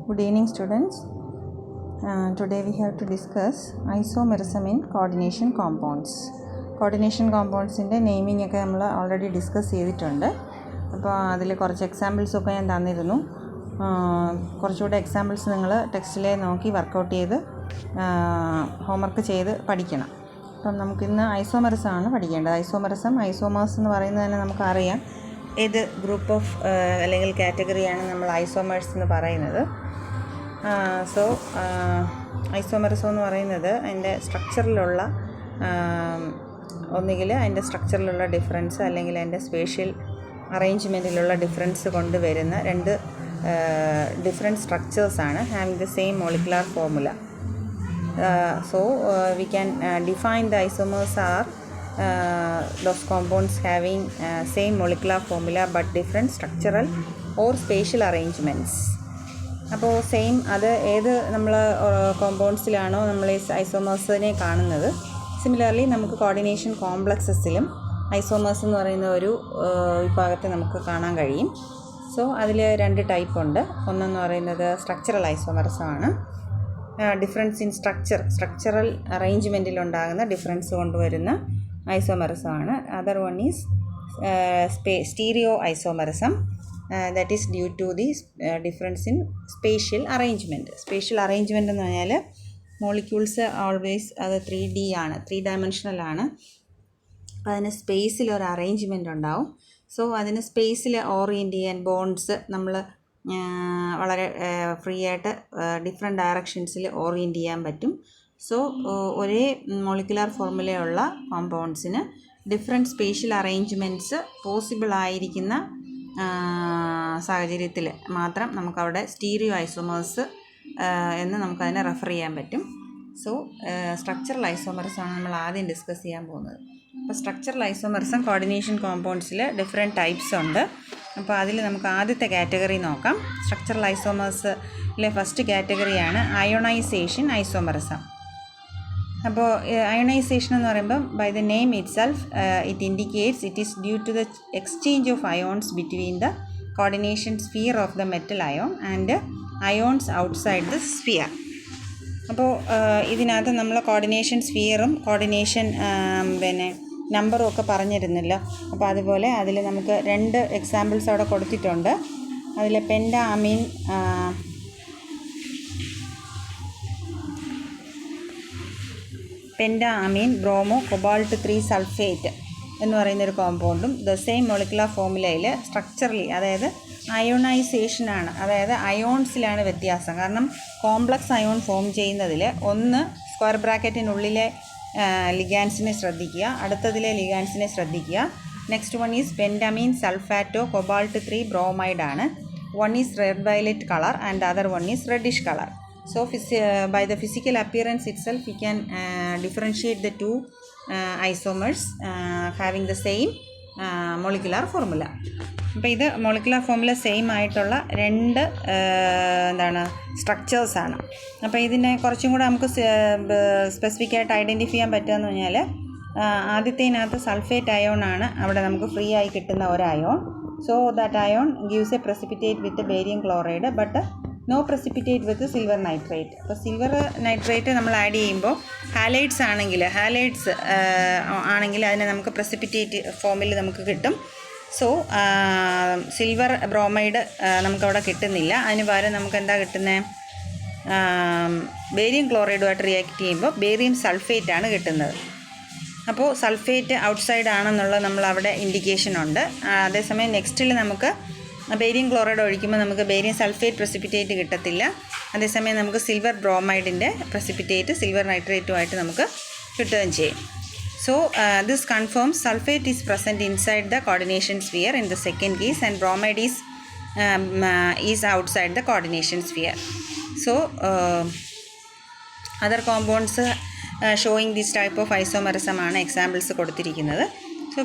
Good evening, students. Today we have to discuss isomerism in coordination compounds. Coordination compounds in the naming we already discussed. There are examples of examples text work out homework പഠിക്കണം. അപ്പം നമുക്കിന്ന് ഐസോമെറിസമാണ് പഠിക്കേണ്ടത്. Isomers എന്ന് പറയുന്നത് തന്നെ നമുക്കറിയാം ഏത് group of അല്ലെങ്കിൽ കാറ്റഗറിയാണ് നമ്മൾ ഐസോമേഴ്സ് എന്ന് പറയുന്നത്. ഐസോമെറിസം എന്ന് പറയുന്നത് അതിൻ്റെ സ്ട്രക്ചറിലുള്ള ഒന്നുകിൽ അതിൻ്റെ സ്ട്രക്ചറിലുള്ള ഡിഫറൻസ് അല്ലെങ്കിൽ അതിൻ്റെ സ്പേഷ്യൽ അറേഞ്ച്മെൻറ്റിലുള്ള ഡിഫറൻസ് കൊണ്ടുവരുന്ന രണ്ട് ഡിഫറെൻറ്റ് സ്ട്രക്ചേഴ്സാണ് having the same molecular formula. We can define the isomers are those compounds having same molecular formula but different structural or spatial arrangements. അപ്പോൾ സെയിം അത് ഏത് നമ്മൾ കോമ്പൗണ്ട്സിലാണോ നമ്മൾ ഐസോമേഴ്സിനെ കാണുന്നത്, സിമിലർലി നമുക്ക് കോർഡിനേഷൻ കോംപ്ലക്സസിലും ഐസോമേഴ്സ് എന്ന് പറയുന്ന ഒരു വിഭാഗത്തെ നമുക്ക് കാണാൻ കഴിയും. അതിൽ രണ്ട് ടൈപ്പ് ഉണ്ട്. ഒന്നെന്ന് പറയുന്നത് സ്ട്രക്ചറൽ ഐസോമറിസമാണ്. ഡിഫറൻസ് ഇൻ സ്ട്രക്ചറൽ അറേഞ്ച്മെൻറ്റിലുണ്ടാകുന്ന ഡിഫറൻസ് കൊണ്ടുവരുന്ന ഐസോമറിസമാണ്. Other one is stereo isomerism. That is due to the difference in spatial arrangement. Spatial arrangement എന്ന് പറഞ്ഞാൽ മോളിക്യൂൾസ് ഓൾവേസ് അത് 3D ആണ്, 3 ഡയമെൻഷനലാണ്. അപ്പോൾ അതിന് സ്പേസിൽ ഒരു അറേഞ്ച്മെൻറ്റ് ഉണ്ടാവും. അതിന് സ്പേസിൽ ഓറിയൻറ്റ് ചെയ്യാൻ ബോണ്ട്സ് നമ്മൾ വളരെ ഫ്രീ ആയിട്ട് ഡിഫറെൻറ്റ് ഡയറക്ഷൻസിൽ ഓറിയൻറ്റ് ചെയ്യാൻ പറ്റും. ഒരേ മോളിക്കുലാർ ഫോർമുലയുള്ള കോമ്പൗണ്ട്സിന് ഡിഫറെൻറ്റ് സ്പേഷ്യൽ അറേഞ്ച്മെൻറ്റ്സ് പോസിബിൾ ആയിരിക്കുന്ന സാഹചര്യത്തിൽ മാത്രം നമുക്കവിടെ സ്റ്റീരിയോ ഐസോമേഴ്സ് എന്ന് നമുക്കതിനെ റെഫർ ചെയ്യാൻ പറ്റും. സ്ട്രക്ചറൽ ഐസോമറിസമാണ് നമ്മൾ ആദ്യം ഡിസ്കസ് ചെയ്യാൻ പോകുന്നത്. അപ്പോൾ സ്ട്രക്ചറൽ ഐസോമറിസം കോർഡിനേഷൻ കോമ്പൗണ്ട്സിൽ ഡിഫറെൻറ്റ് ടൈപ്സ് ഉണ്ട്. അപ്പോൾ അതിൽ നമുക്ക് ആദ്യത്തെ കാറ്റഗറി നോക്കാം. സ്ട്രക്ചറൽ ഐസോമേഴ്സിലെ ഫസ്റ്റ് കാറ്റഗറിയാണ് അയോണൈസേഷൻ ഐസോമറിസം. അപ്പോൾ അയോണൈസേഷൻ എന്ന് പറയുമ്പോൾ by the name itself it indicates it is due to the exchange of ions between the coordination sphere of the metal ion and ions outside the sphere. അപ്പോൾ ഇതിനകത്ത് നമ്മൾ coordination സ്ഫിയറും coordination നമ്പറും ഒക്കെ പറഞ്ഞിരുന്നല്ലോ. അപ്പോൾ അതുപോലെ അതിൽ നമുക്ക് രണ്ട് എക്സാമ്പിൾസ് അവിടെ കൊടുത്തിട്ടുണ്ട്. അതിൽ പെൻഡാ അമീൻ ബ്രോമോ കൊബാൾട്ട് 3 സൾഫേറ്റ് എന്ന് പറയുന്നൊരു കോമ്പൗണ്ടും ദ സെയിം മോളിക്കുലാർ ഫോർമുലയിൽ സ്ട്രക്ചറലി, അതായത് അയോണൈസേഷനാണ്, അതായത് അയോൺസിലാണ് വ്യത്യാസം. കാരണം കോംപ്ലക്സ് അയോൺ ഫോം ചെയ്യുന്നതിൽ ഒന്ന് സ്ക്വയർ ബ്രാക്കറ്റിനുള്ളിലെ ലിഗാൻസിനെ ശ്രദ്ധിക്കുക, അടുത്തതിലെ ലിഗാൻസിനെ ശ്രദ്ധിക്കുക. Next one is pentaammine sulphato cobalt 3 bromide ആണ്. One is red violet colour and other one is reddish colour. By the physical appearance itself we can differentiate the two isomers having the same molecular formula. അപ്പോൾ ഇത് molecular formula same ആയിട്ടുള്ള രണ്ട് സ്ട്രക്ചേഴ്സാണ്. അപ്പോൾ ഇതിനെ കുറച്ചും കൂടെ നമുക്ക് സ്പെസിഫിക് ആയിട്ട് ഐഡൻറ്റിഫൈ ചെയ്യാൻ പറ്റുകയെന്ന് പറഞ്ഞാൽ ആദ്യത്തേതിനകത്ത് സൾഫേറ്റ് അയോൺ ആണ് അവിടെ നമുക്ക് ഫ്രീ ആയി കിട്ടുന്ന ഒരു ion. That ion gives A precipitate with barium chloride but no precipitate with silver nitrate. അപ്പോൾ സിൽവർ നൈട്രേറ്റ് നമ്മൾ ആഡ് ചെയ്യുമ്പോൾ ഹാലൈഡ്സ് ആണെങ്കിൽ അതിനെ നമുക്ക് precipitate ഫോമിൽ നമുക്ക് കിട്ടും. സിൽവർ ബ്രോമൈഡ് നമുക്കവിടെ കിട്ടുന്നില്ല. അതിന് പകരം നമുക്ക് എന്താ കിട്ടുന്നത്? ബേരിയം ക്ലോറൈഡുമായിട്ട് റിയാക്ട് ചെയ്യുമ്പോൾ ബേരിയം സൾഫേറ്റ് ആണ് കിട്ടുന്നത്. അപ്പോൾ സൾഫേറ്റ് ഔട്ട്സൈഡ് ആണെന്നുള്ളത് നമ്മളവിടെ ഇൻഡിക്കേഷൻ ഉണ്ട്. അതേസമയം നെക്സ്റ്റിൽ നമുക്ക് ബേരിയം ക്ലോറൈഡ് ഒഴിക്കുമ്പോൾ നമുക്ക് ബേരിയം സൾഫേറ്റ് പ്രസിപ്പിറ്റേറ്റ് കിട്ടത്തില്ല. അതേസമയം നമുക്ക് സിൽവർ ബ്രോമൈഡിൻ്റെ പ്രസിപ്പിറ്റേറ്റ് സിൽവർ നൈട്രേറ്റുമായിട്ട് നമുക്ക് കിട്ടുകയും ചെയ്യും. This confirms sulfate is present inside the coordination sphere in the second case and bromide is outside the coordination sphere. Other compounds showing this type of isomerism ആണ് examples കൊടുത്തിരിക്കുന്നത്.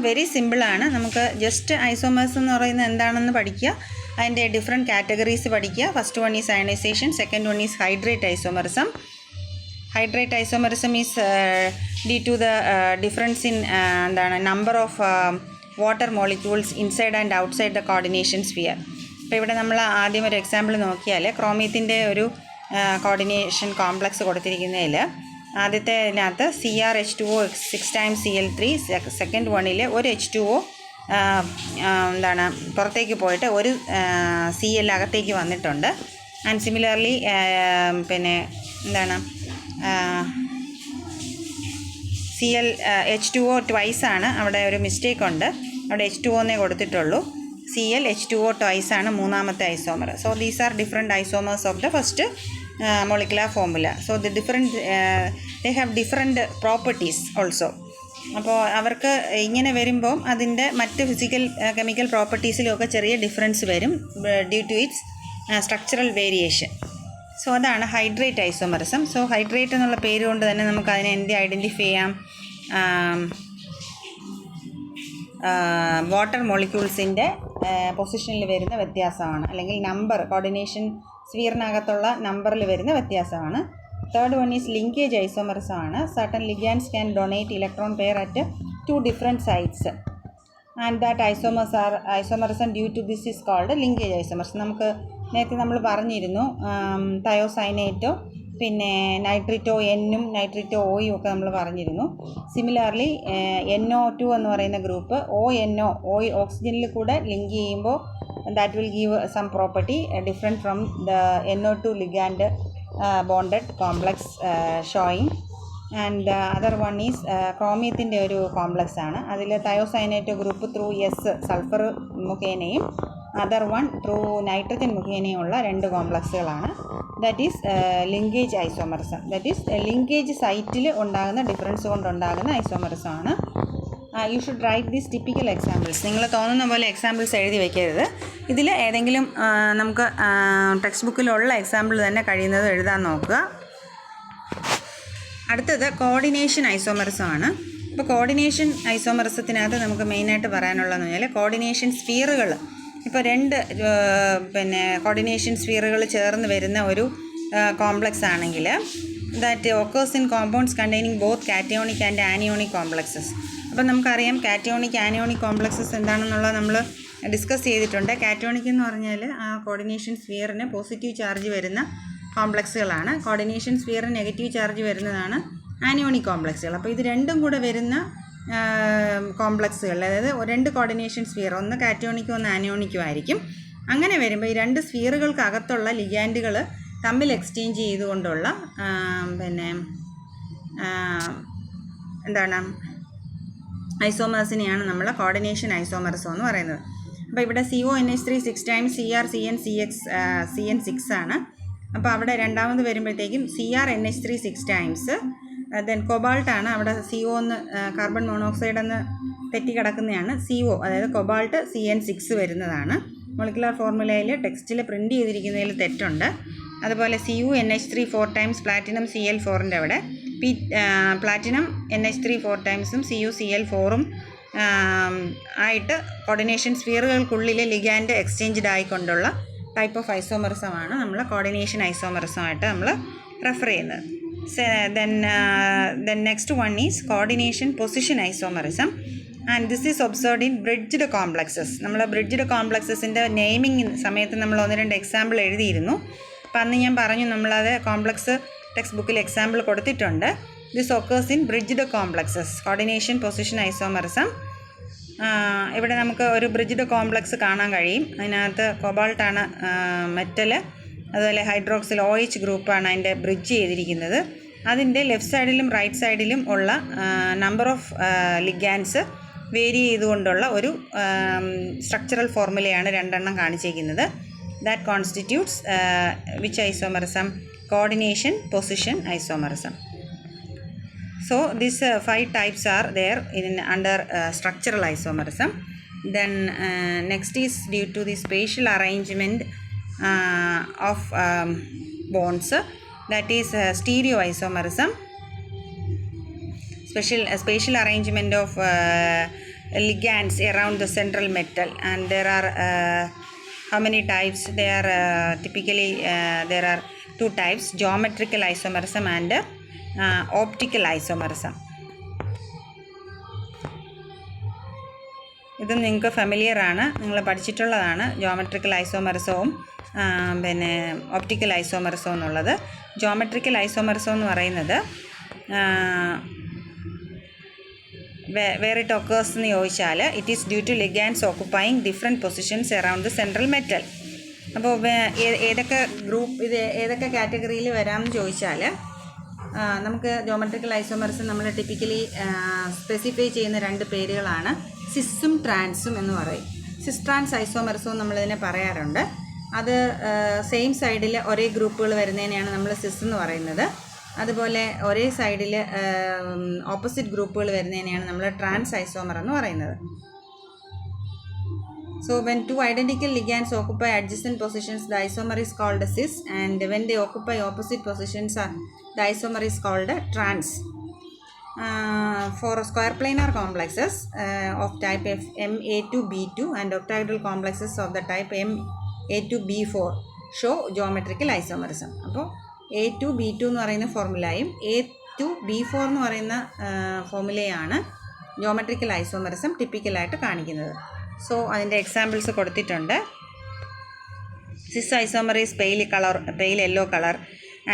Very സിമ്പിളാണ്. നമുക്ക് just isomers എന്ന് പറയുന്നത് എന്താണെന്ന് പഠിക്കുക, അതിൻ്റെ different categories പഠിക്കുക. First one is ionisation, second one is hydrate isomerism. Hydrate isomerism is due to the difference in number of water molecules inside and outside the coordination sphere. അപ്പോൾ ഇവിടെ നമ്മൾ ആദ്യം ഒരു എക്സാമ്പിൾ നോക്കിയാൽ ക്രോമിയത്തിൻ്റെ ഒരു കോർഡിനേഷൻ കോംപ്ലക്സ് കൊടുത്തിരിക്കുന്നതിൽ ആദ്യത്തെ ഇതിനകത്ത് CrH2O 6 times Cl3, സെക്കൻഡ് വണ്ണിൽ ഒരു H2O എന്താണ് പുറത്തേക്ക് പോയിട്ട് ഒരു Cl അകത്തേക്ക് വന്നിട്ടുണ്ട്. ആൻഡ് സിമിലർലി പിന്നെ എന്താണ് H2O ട്വൈസ് ആണ്, അവിടെ ഒരു മിസ്റ്റേക്ക് ഉണ്ട്, അവിടെ H2O എന്നേ കൊടുത്തിട്ടുള്ളൂ. H2O ട്വൈസ് ആണ് മൂന്നാമത്തെ isomer. So these are different isomers of the first molecular formula. So the different they have different properties also. അപ്പോൾ അവർക്ക് ഇങ്ങനെ വരുമ്പോൾ അതിൻ്റെ മറ്റ് ഫിസിക്കൽ കെമിക്കൽ പ്രോപ്പർട്ടീസിലൊക്കെ ചെറിയ ഡിഫറൻസ് വരും due to its structural variation. So അതാണ് ഹൈഡ്രേറ്റ് ഐസോമറിസം. സോ ഹൈഡ്രേറ്റ് എന്നുള്ള പേര് കൊണ്ട് തന്നെ നമുക്ക് അതിനെ എന്ത് ഐഡൻറ്റിഫൈ ചെയ്യാം? വാട്ടർ മോളിക്യൂൾസിൻ്റെ പൊസിഷനിൽ വരുന്ന വ്യത്യാസമാണ്, അല്ലെങ്കിൽ നമ്പർ കോർഡിനേഷൻ സ്ഫിയറിനകത്തുള്ള നമ്പറിൽ വരുന്ന വ്യത്യാസമാണ്. Third one is linkage isomerism ആണ്. Certain ligands can donate electron pair at 2 different sites and that isomerism due to this is called linkage isomerism. നമുക്ക് നേരത്തെ നമ്മൾ പറഞ്ഞിരുന്നു തയോസൈനേറ്റോ പിന്നെ നൈട്രിറ്റോ എന്നും നൈട്രിറ്റോ ഓയും ഒക്കെ നമ്മൾ പറഞ്ഞിരുന്നു. സിമിലർലി NO2 എന്ന് പറയുന്ന ഗ്രൂപ്പ് ONO ഓക്സിജനിൽ കൂടെ ലിങ്ക് ചെയ്യുമ്പോൾ that will give some property different from the NO2 ligand bonded complex showing. And the other one is ക്രോമിയത്തിൻ്റെ ഒരു കോംപ്ലക്സ് ആണ്. അതിൽ തയോസൈനേറ്റോ ഗ്രൂപ്പ് ത്രൂ സൾഫർ മുഖേനയും അതർ വൺ ത്രൂ നൈട്രജൻ മുഖേനയുള്ള 2 കോംപ്ലക്സുകളാണ്. That is linkage isomerism. That is linkage സൈറ്റിൽ ഉണ്ടാകുന്ന difference കൊണ്ടുണ്ടാകുന്ന isomerism ആണ്. You should write these typical examples. നിങ്ങൾ തോന്നുന്ന പോലെ എക്സാമ്പിൾസ് എഴുതി വയ്ക്കരുത്. ഇതിൽ ഏതെങ്കിലും നമുക്ക് ടെക്സ്റ്റ് ബുക്കിലുള്ള എക്സാമ്പിൾ തന്നെ കഴിയുന്നത് എഴുതാൻ നോക്കുക. അടുത്തത് കോർഡിനേഷൻ ഐസോമറിസം ആണ്. ഇപ്പോൾ കോർഡിനേഷൻ ഐസോമറിസത്തിനകത്ത് നമുക്ക് മെയിനായിട്ട് പറയാനുള്ളതെന്ന് പറഞ്ഞാൽ കോർഡിനേഷൻ സ്ഫിയറുകൾ. ഇപ്പോൾ 2 പിന്നെ കോർഡിനേഷൻ സ്ഫിയറുകൾ ചേർന്ന് വരുന്ന ഒരു കോംപ്ലക്സ് ആണെങ്കിൽ that occurs in compounds containing both cationic and anionic complexes. അപ്പം നമുക്കറിയാം കാറ്റയോണിക് ആനിയോണിക് കോംപ്ലക്സസ് എന്താണെന്നുള്ളത് നമ്മൾ ഡിസ്കസ് ചെയ്തിട്ടുണ്ട്. കാറ്റയോണിക് എന്ന് പറഞ്ഞാൽ ആ കോർഡിനേഷൻ സ്ഫിയറിന് പോസിറ്റീവ് ചാർജ് വരുന്ന കോംപ്ലക്സുകളാണ്. കോർഡിനേഷൻ സ്ഫിയറിന് നെഗറ്റീവ് ചാർജ് വരുന്നതാണ് ആനിയോണിക് കോംപ്ലക്സുകൾ. അപ്പോൾ ഇത് രണ്ടും കൂടെ വരുന്ന കോംപ്ലക്സുകൾ, അതായത് 2 കോർഡിനേഷൻ സ്ഫിയർ, ഒന്ന് കാറ്റയോണിക്കും ഒന്ന് ആനിയോണിക്കും ആയിരിക്കും. അങ്ങനെ വരുമ്പോൾ ഈ 2 സ്ഫിയറുകൾക്കകത്തുള്ള ലിഗാൻഡുകൾ തമ്മിൽ എക്സ്ചേഞ്ച് ചെയ്തുകൊണ്ടുള്ള പിന്നെ എന്താണ് ഐസോമേഴ്സിനെയാണ് നമ്മൾ കോർഡിനേഷൻ ഐസോമറിസം എന്ന് പറയുന്നത്. അപ്പോൾ ഇവിടെ CONH3 6 times CN6 ആണ്. അപ്പോൾ അവിടെ രണ്ടാമത് വരുമ്പോഴത്തേക്കും CrNH3 6 times, ദെൻ കൊബാൾട്ടാണ്. അവിടെ CO എന്ന് കാർബൺ മോണോക്സൈഡ് എന്ന് തെറ്റിക്കിടക്കുന്നതാണ്. CO അതായത് കൊബാൾട്ട് CN6 വരുന്നതാണ്. മോളിക്കുലർ ഫോർമുലയിൽ ടെക്സ്റ്റിൽ പ്രിൻറ്റ് ചെയ്തിരിക്കുന്നതിൽ തെറ്റുണ്ട്. അതുപോലെ CuNH3 4 times പ്ലാറ്റിനം Cl4ൻ്റെ അവിടെ പ്ലാറ്റിനം NH3 4 timesഉം CuCl4ഉം ആയിട്ട് കോർഡിനേഷൻ സ്ഫിയറുകൾക്കുള്ളിലെ ലിഗാൻഡ് എക്സ്ചേഞ്ച്ഡ് ആയിക്കൊണ്ടുള്ള ടൈപ്പ് ഓഫ് ഐസോമറിസമാണ് നമ്മൾ കോർഡിനേഷൻ ഐസോമറിസമായിട്ട് നമ്മൾ റെഫർ ചെയ്യുന്നത്. then next one is coordination position isomerism, and this is observed in bridged complexes. നമ്മൾ ബ്രിഡ്ജ്ഡ് കോംപ്ലക്സസിൻ്റെ നെയിമിങ് സമയത്ത് നമ്മൾ 1-2 എക്സാമ്പിൾ എഴുതിയിരുന്നു. അപ്പം അന്ന് ഞാൻ പറഞ്ഞു നമ്മളത് കോംപ്ലക്സ് ടെക്സ്റ്റ് ബുക്കിൽ എക്സാമ്പിൾ കൊടുത്തിട്ടുണ്ട്. This occurs in bridged complexes, coordination position isomerism. ഇവിടെ നമുക്ക് ഒരു ബ്രിഡ്ജ്ഡ് കോംപ്ലക്സ് കാണാൻ കഴിയും. അതിനകത്ത് കൊബാൾട്ടാണ് മെറ്റൽ, അതുപോലെ ഹൈഡ്രോക്സിൽ OH ഗ്രൂപ്പാണ് അതിൻ്റെ ബ്രിഡ്ജ് ചെയ്തിരിക്കുന്നത്. അതിൻ്റെ ലെഫ്റ്റ് സൈഡിലും റൈറ്റ് സൈഡിലും ഉള്ള നമ്പർ ഓഫ് ലിഗാൻഡ്സ് വേരി ചെയ്തുകൊണ്ടുള്ള ഒരു സ്ട്രക്ചറൽ ഫോർമുലയാണ് 2 എണ്ണം കാണിച്ചിരിക്കുന്നത്. That constitutes which isomerism? coordination position isomerism. So these 5 types are there under structural isomerism. Then next is due to the spatial arrangement of bonds, that is stereoisomerism. Spatial arrangement of ligands around the central metal, and there are how many types? There are typically there are 2 types: geometrical isomerism and optical isomerism. ഇത് നിങ്ങൾക്ക് ഫെമിലിയറാണ്, നിങ്ങൾ പഠിച്ചിട്ടുള്ളതാണ്. Geometrical ഐസോമെറിസവും പിന്നെ optical ഐസോമെറിസവും എന്നുള്ളത്. Geometrical isomerism എന്ന് പറയുന്നത് where it occurs എന്ന് ചോദിച്ചാൽ it is due to ligands occupying different positions around the central metal. അപ്പോൾ ഏതൊക്കെ കാറ്റഗറിയിൽ വരാമെന്ന് ചോദിച്ചാൽ നമുക്ക് ജോമെട്രിക്കൽ ഐസോമെറിസം നമ്മൾ ടിപ്പിക്കലി സ്പെസിഫൈ ചെയ്യുന്ന 2 പേരുകളാണ് സിസും ട്രാൻസും എന്ന് പറയും. സിസ് ട്രാൻസ് ഐസോമെറിസവും നമ്മളിതിനെ പറയാറുണ്ട്. അത് സെയിം സൈഡിൽ ഒരേ ഗ്രൂപ്പുകൾ വരുന്നതിനെയാണ് നമ്മൾ സിസ് എന്ന് പറയുന്നത്. അതുപോലെ ഒരേ സൈഡിൽ ഓപ്പോസിറ്റ് ഗ്രൂപ്പുകൾ വരുന്നതിനെയാണ് നമ്മൾ ട്രാൻസ് ഐസോമർ എന്ന് പറയുന്നത്. So when 2 identical ligands occupy adjacent positions, the isomer is called a cis, and when they occupy opposite positions, the isomer is called a trans. For square planar complexes of type Ma2B2 and octahedral complexes of the type Ma2B4 show geometrical isomerism. അപ്പോൾ A2B2 എന്ന് പറയുന്ന ഫോർമുലയും A2B4 എന്ന് പറയുന്ന ഫോർമുലയാണ് geometrical isomerism ടിപ്പിക്കലായിട്ട് കാണിക്കുന്നത്. So അതിൻ്റെ examples കൊടുത്തിട്ടുണ്ട്. Cis isomer is pale yellow colour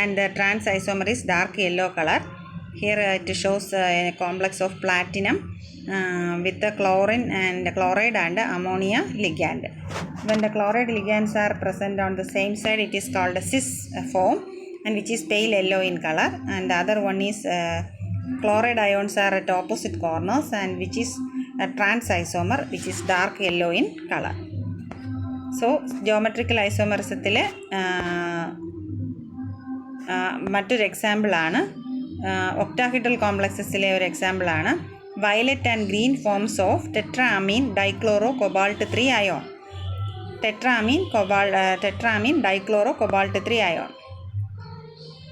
and trans isomer is dark yellow colour. Here it shows a complex of platinum with chlorine and chloride and ammonia ligand. When the chloride ligands are present on the same side, it is called a cis form, and which is pale yellow in color, and the other one is chloride ions are at opposite corners, and which is a trans isomer, which is dark yellow in color. So geometrical isomerismത്തിൽ മറ്റൊരു എക്സാമ്പിളാണ് octahedral കോംപ്ലക്സസിലെ ഒരു എക്സാമ്പിളാണ് violet and green forms of tetraammine dichloro cobalt 3 ion. Tetraammine dichloro cobalt 3 ion.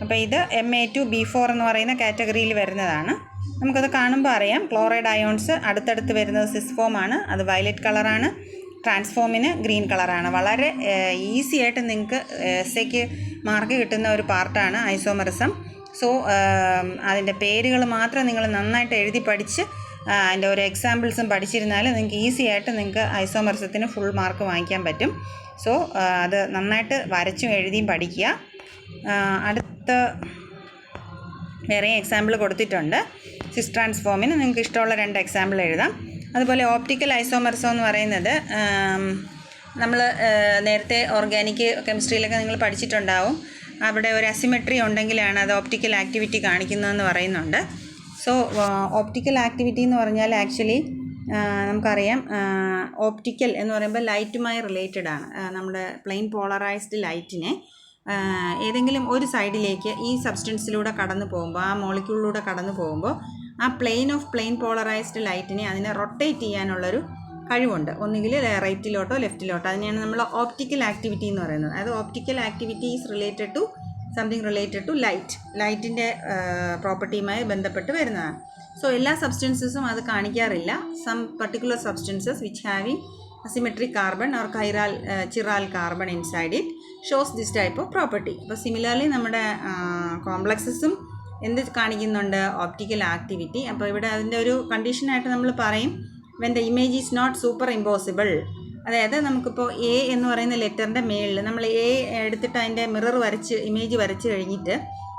അപ്പോൾ ഇത് Ma2B4 എന്ന് പറയുന്ന കാറ്റഗറിയിൽ വരുന്നതാണ്. നമുക്കത് കാണുമ്പോൾ അറിയാം. ക്ലോറൈഡ് അയോൺസ് അടുത്തടുത്ത് വരുന്നത് സിസ് ഫോമാണ്, അത് വയലറ്റ് കളറാണ്. ട്രാൻസ്ഫോമിന് ഗ്രീൻ കളറാണ്. വളരെ ഈസി ആയിട്ട് നിങ്ങൾക്ക് എസ്സേക്ക് മാർക്ക് കിട്ടുന്ന ഒരു പാർട്ടാണ് ഐസോമെറിസം. സോ അതിൻ്റെ പേരുകൾ മാത്രം നിങ്ങൾ നന്നായിട്ട് എഴുതി പഠിച്ച് അതിൻ്റെ ഓരോ എക്സാമ്പിൾസും പഠിച്ചിരുന്നാൽ നിങ്ങൾക്ക് ഈസി ആയിട്ട് നിങ്ങൾക്ക് ഐസോമെറിസത്തിന് ഫുൾ മാർക്ക് വാങ്ങിക്കാൻ പറ്റും. സോ അത് നന്നായിട്ട് വരച്ചും എഴുതിയും പഠിക്കുക. അടുത്ത വേറെ എക്സാമ്പിൾ കൊടുത്തിട്ടുണ്ട്. സിസ് ട്രാൻസ്ഫോമിന് നിങ്ങൾക്ക് ഇഷ്ടമുള്ള 2 എക്സാമ്പിൾ എഴുതാം. അതുപോലെ ഓപ്റ്റിക്കൽ ഐസോമെറിസം എന്ന് പറയുന്നത് നമ്മൾ നേരത്തെ ഓർഗാനിക് കെമിസ്ട്രിയിലൊക്കെ നിങ്ങൾ പഠിച്ചിട്ടുണ്ടാവും. അവിടെ ഒരു അസിമെട്രി ഉണ്ടെങ്കിലാണ് അത് ഓപ്റ്റിക്കൽ ആക്ടിവിറ്റി കാണിക്കുന്നതെന്ന് പറയുന്നുണ്ട്. സോ ഓപ്റ്റിക്കൽ ആക്ടിവിറ്റി എന്ന് പറഞ്ഞാൽ ആക്ച്വലി നമുക്കറിയാം ഓപ്റ്റിക്കൽ എന്ന് പറയുമ്പോൾ ലൈറ്റുമായി റിലേറ്റഡ് ആണ്. നമ്മുടെ പ്ലെയിൻ പോളറൈസ്ഡ് ലൈറ്റിനെ ഏതെങ്കിലും ഒരു സൈഡിലേക്ക് ഈ സബ്സ്റ്റൻസിലൂടെ കടന്നു പോകുമ്പോൾ, ആ മോളിക്യൂളിലൂടെ കടന്നു പോകുമ്പോൾ ആ പ്ലെയിൻ പോളറൈസ്ഡ് ലൈറ്റിനെ അതിനെ റൊട്ടേറ്റ് ചെയ്യാനുള്ളൊരു കഴിവുണ്ട്. ഒന്നുകിൽ റൈറ്റിലോട്ടോ ലെഫ്റ്റിലോട്ടോ. അതിനെയാണ് നമ്മൾ ഓപ്റ്റിക്കൽ ആക്ടിവിറ്റി എന്ന് പറയുന്നത്. അതായത് optical activity is related to something related to ലൈറ്റിൻ്റെ പ്രോപ്പർട്ടിയുമായി ബന്ധപ്പെട്ട് വരുന്നതാണ്. സോ എല്ലാ സബ്സ്റ്റൻസസും അത് കാണിക്കാറില്ല. Some particular substances which having asymmetric carbon or chiral carbon inside it shows this type of property. അപ്പോൾ സിമിലർലി നമ്മുടെ കോംപ്ലക്സസും എന്ത് കാണിക്കുന്നുണ്ട്? Optical activity. അപ്പോൾ ഇവിടെ അതിൻ്റെ ഒരു കണ്ടീഷനായിട്ട് നമ്മൾ പറയും when the image is not superimposable. അതായത് നമുക്കിപ്പോൾ എ എന്ന് പറയുന്ന ലെറ്ററിൻ്റെ മേളിൽ നമ്മൾ എ എടുത്തിട്ട് അതിൻ്റെ മിറർ ഇമേജ് വരച്ച് കഴിഞ്ഞിട്ട്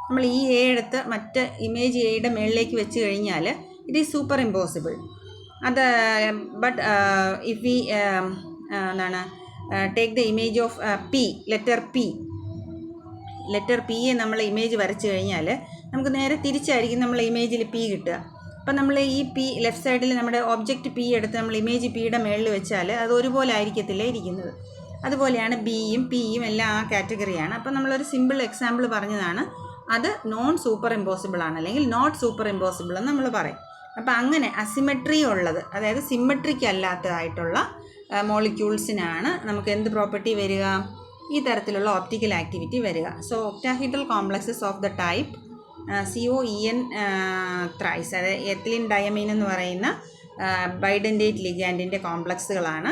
നമ്മൾ ഈ എ എടുത്ത് മറ്റ് ഇമേജ് എയുടെ മേളിലേക്ക് വെച്ച് കഴിഞ്ഞാൽ ഇറ്റ് ഈസ് സൂപ്പർ ഇമ്പോസിബിൾ. അത് but if we take the image of letter പിയെ നമ്മൾ ഇമേജ് വരച്ച് കഴിഞ്ഞാൽ നമുക്ക് നേരെ തിരിച്ചായിരിക്കും നമ്മൾ ഇമേജിൽ പി കിട്ടുക. അപ്പം നമ്മൾ ഈ പി ലെഫ്റ്റ് സൈഡിൽ നമ്മുടെ ഒബ്ജക്റ്റ് പി എടുത്ത് നമ്മൾ ഇമേജ് പിയുടെ മേളിൽ വെച്ചാൽ അത് ഒരുപോലെ ആയിരിക്കത്തില്ല ഇരിക്കുന്നത്. അതുപോലെയാണ് ബിയും പിയും എല്ലാം ആ കാറ്റഗറിയാണ്. അപ്പം നമ്മളൊരു സിമ്പിൾ എക്സാമ്പിൾ പറഞ്ഞതാണ്. അത് നോൺ സൂപ്പർ ഇമ്പോസിബിൾ ആണ്, അല്ലെങ്കിൽ നോട്ട് സൂപ്പർ ഇമ്പോസിബിൾ എന്ന് നമ്മൾ പറയും. അപ്പം അങ്ങനെ അസിമെട്രി ഉള്ളത്, അതായത് സിമെട്രിക് അല്ലാത്തതായിട്ടുള്ള മോളിക്യൂൾസിനാണ് നമുക്ക് എന്ത് പ്രോപ്പർട്ടി വരിക? ഈ തരത്തിലുള്ള ഓപ്റ്റിക്കൽ ആക്ടിവിറ്റി വരിക. So octahedral complexes of the type COEN thrice, അതായത് എത്തിലിൻ ഡയമീൻ എന്ന് പറയുന്ന ബൈഡൻറ്റേറ്റ് ലിഗാൻഡിൻ്റെ കോംപ്ലക്സുകളാണ്.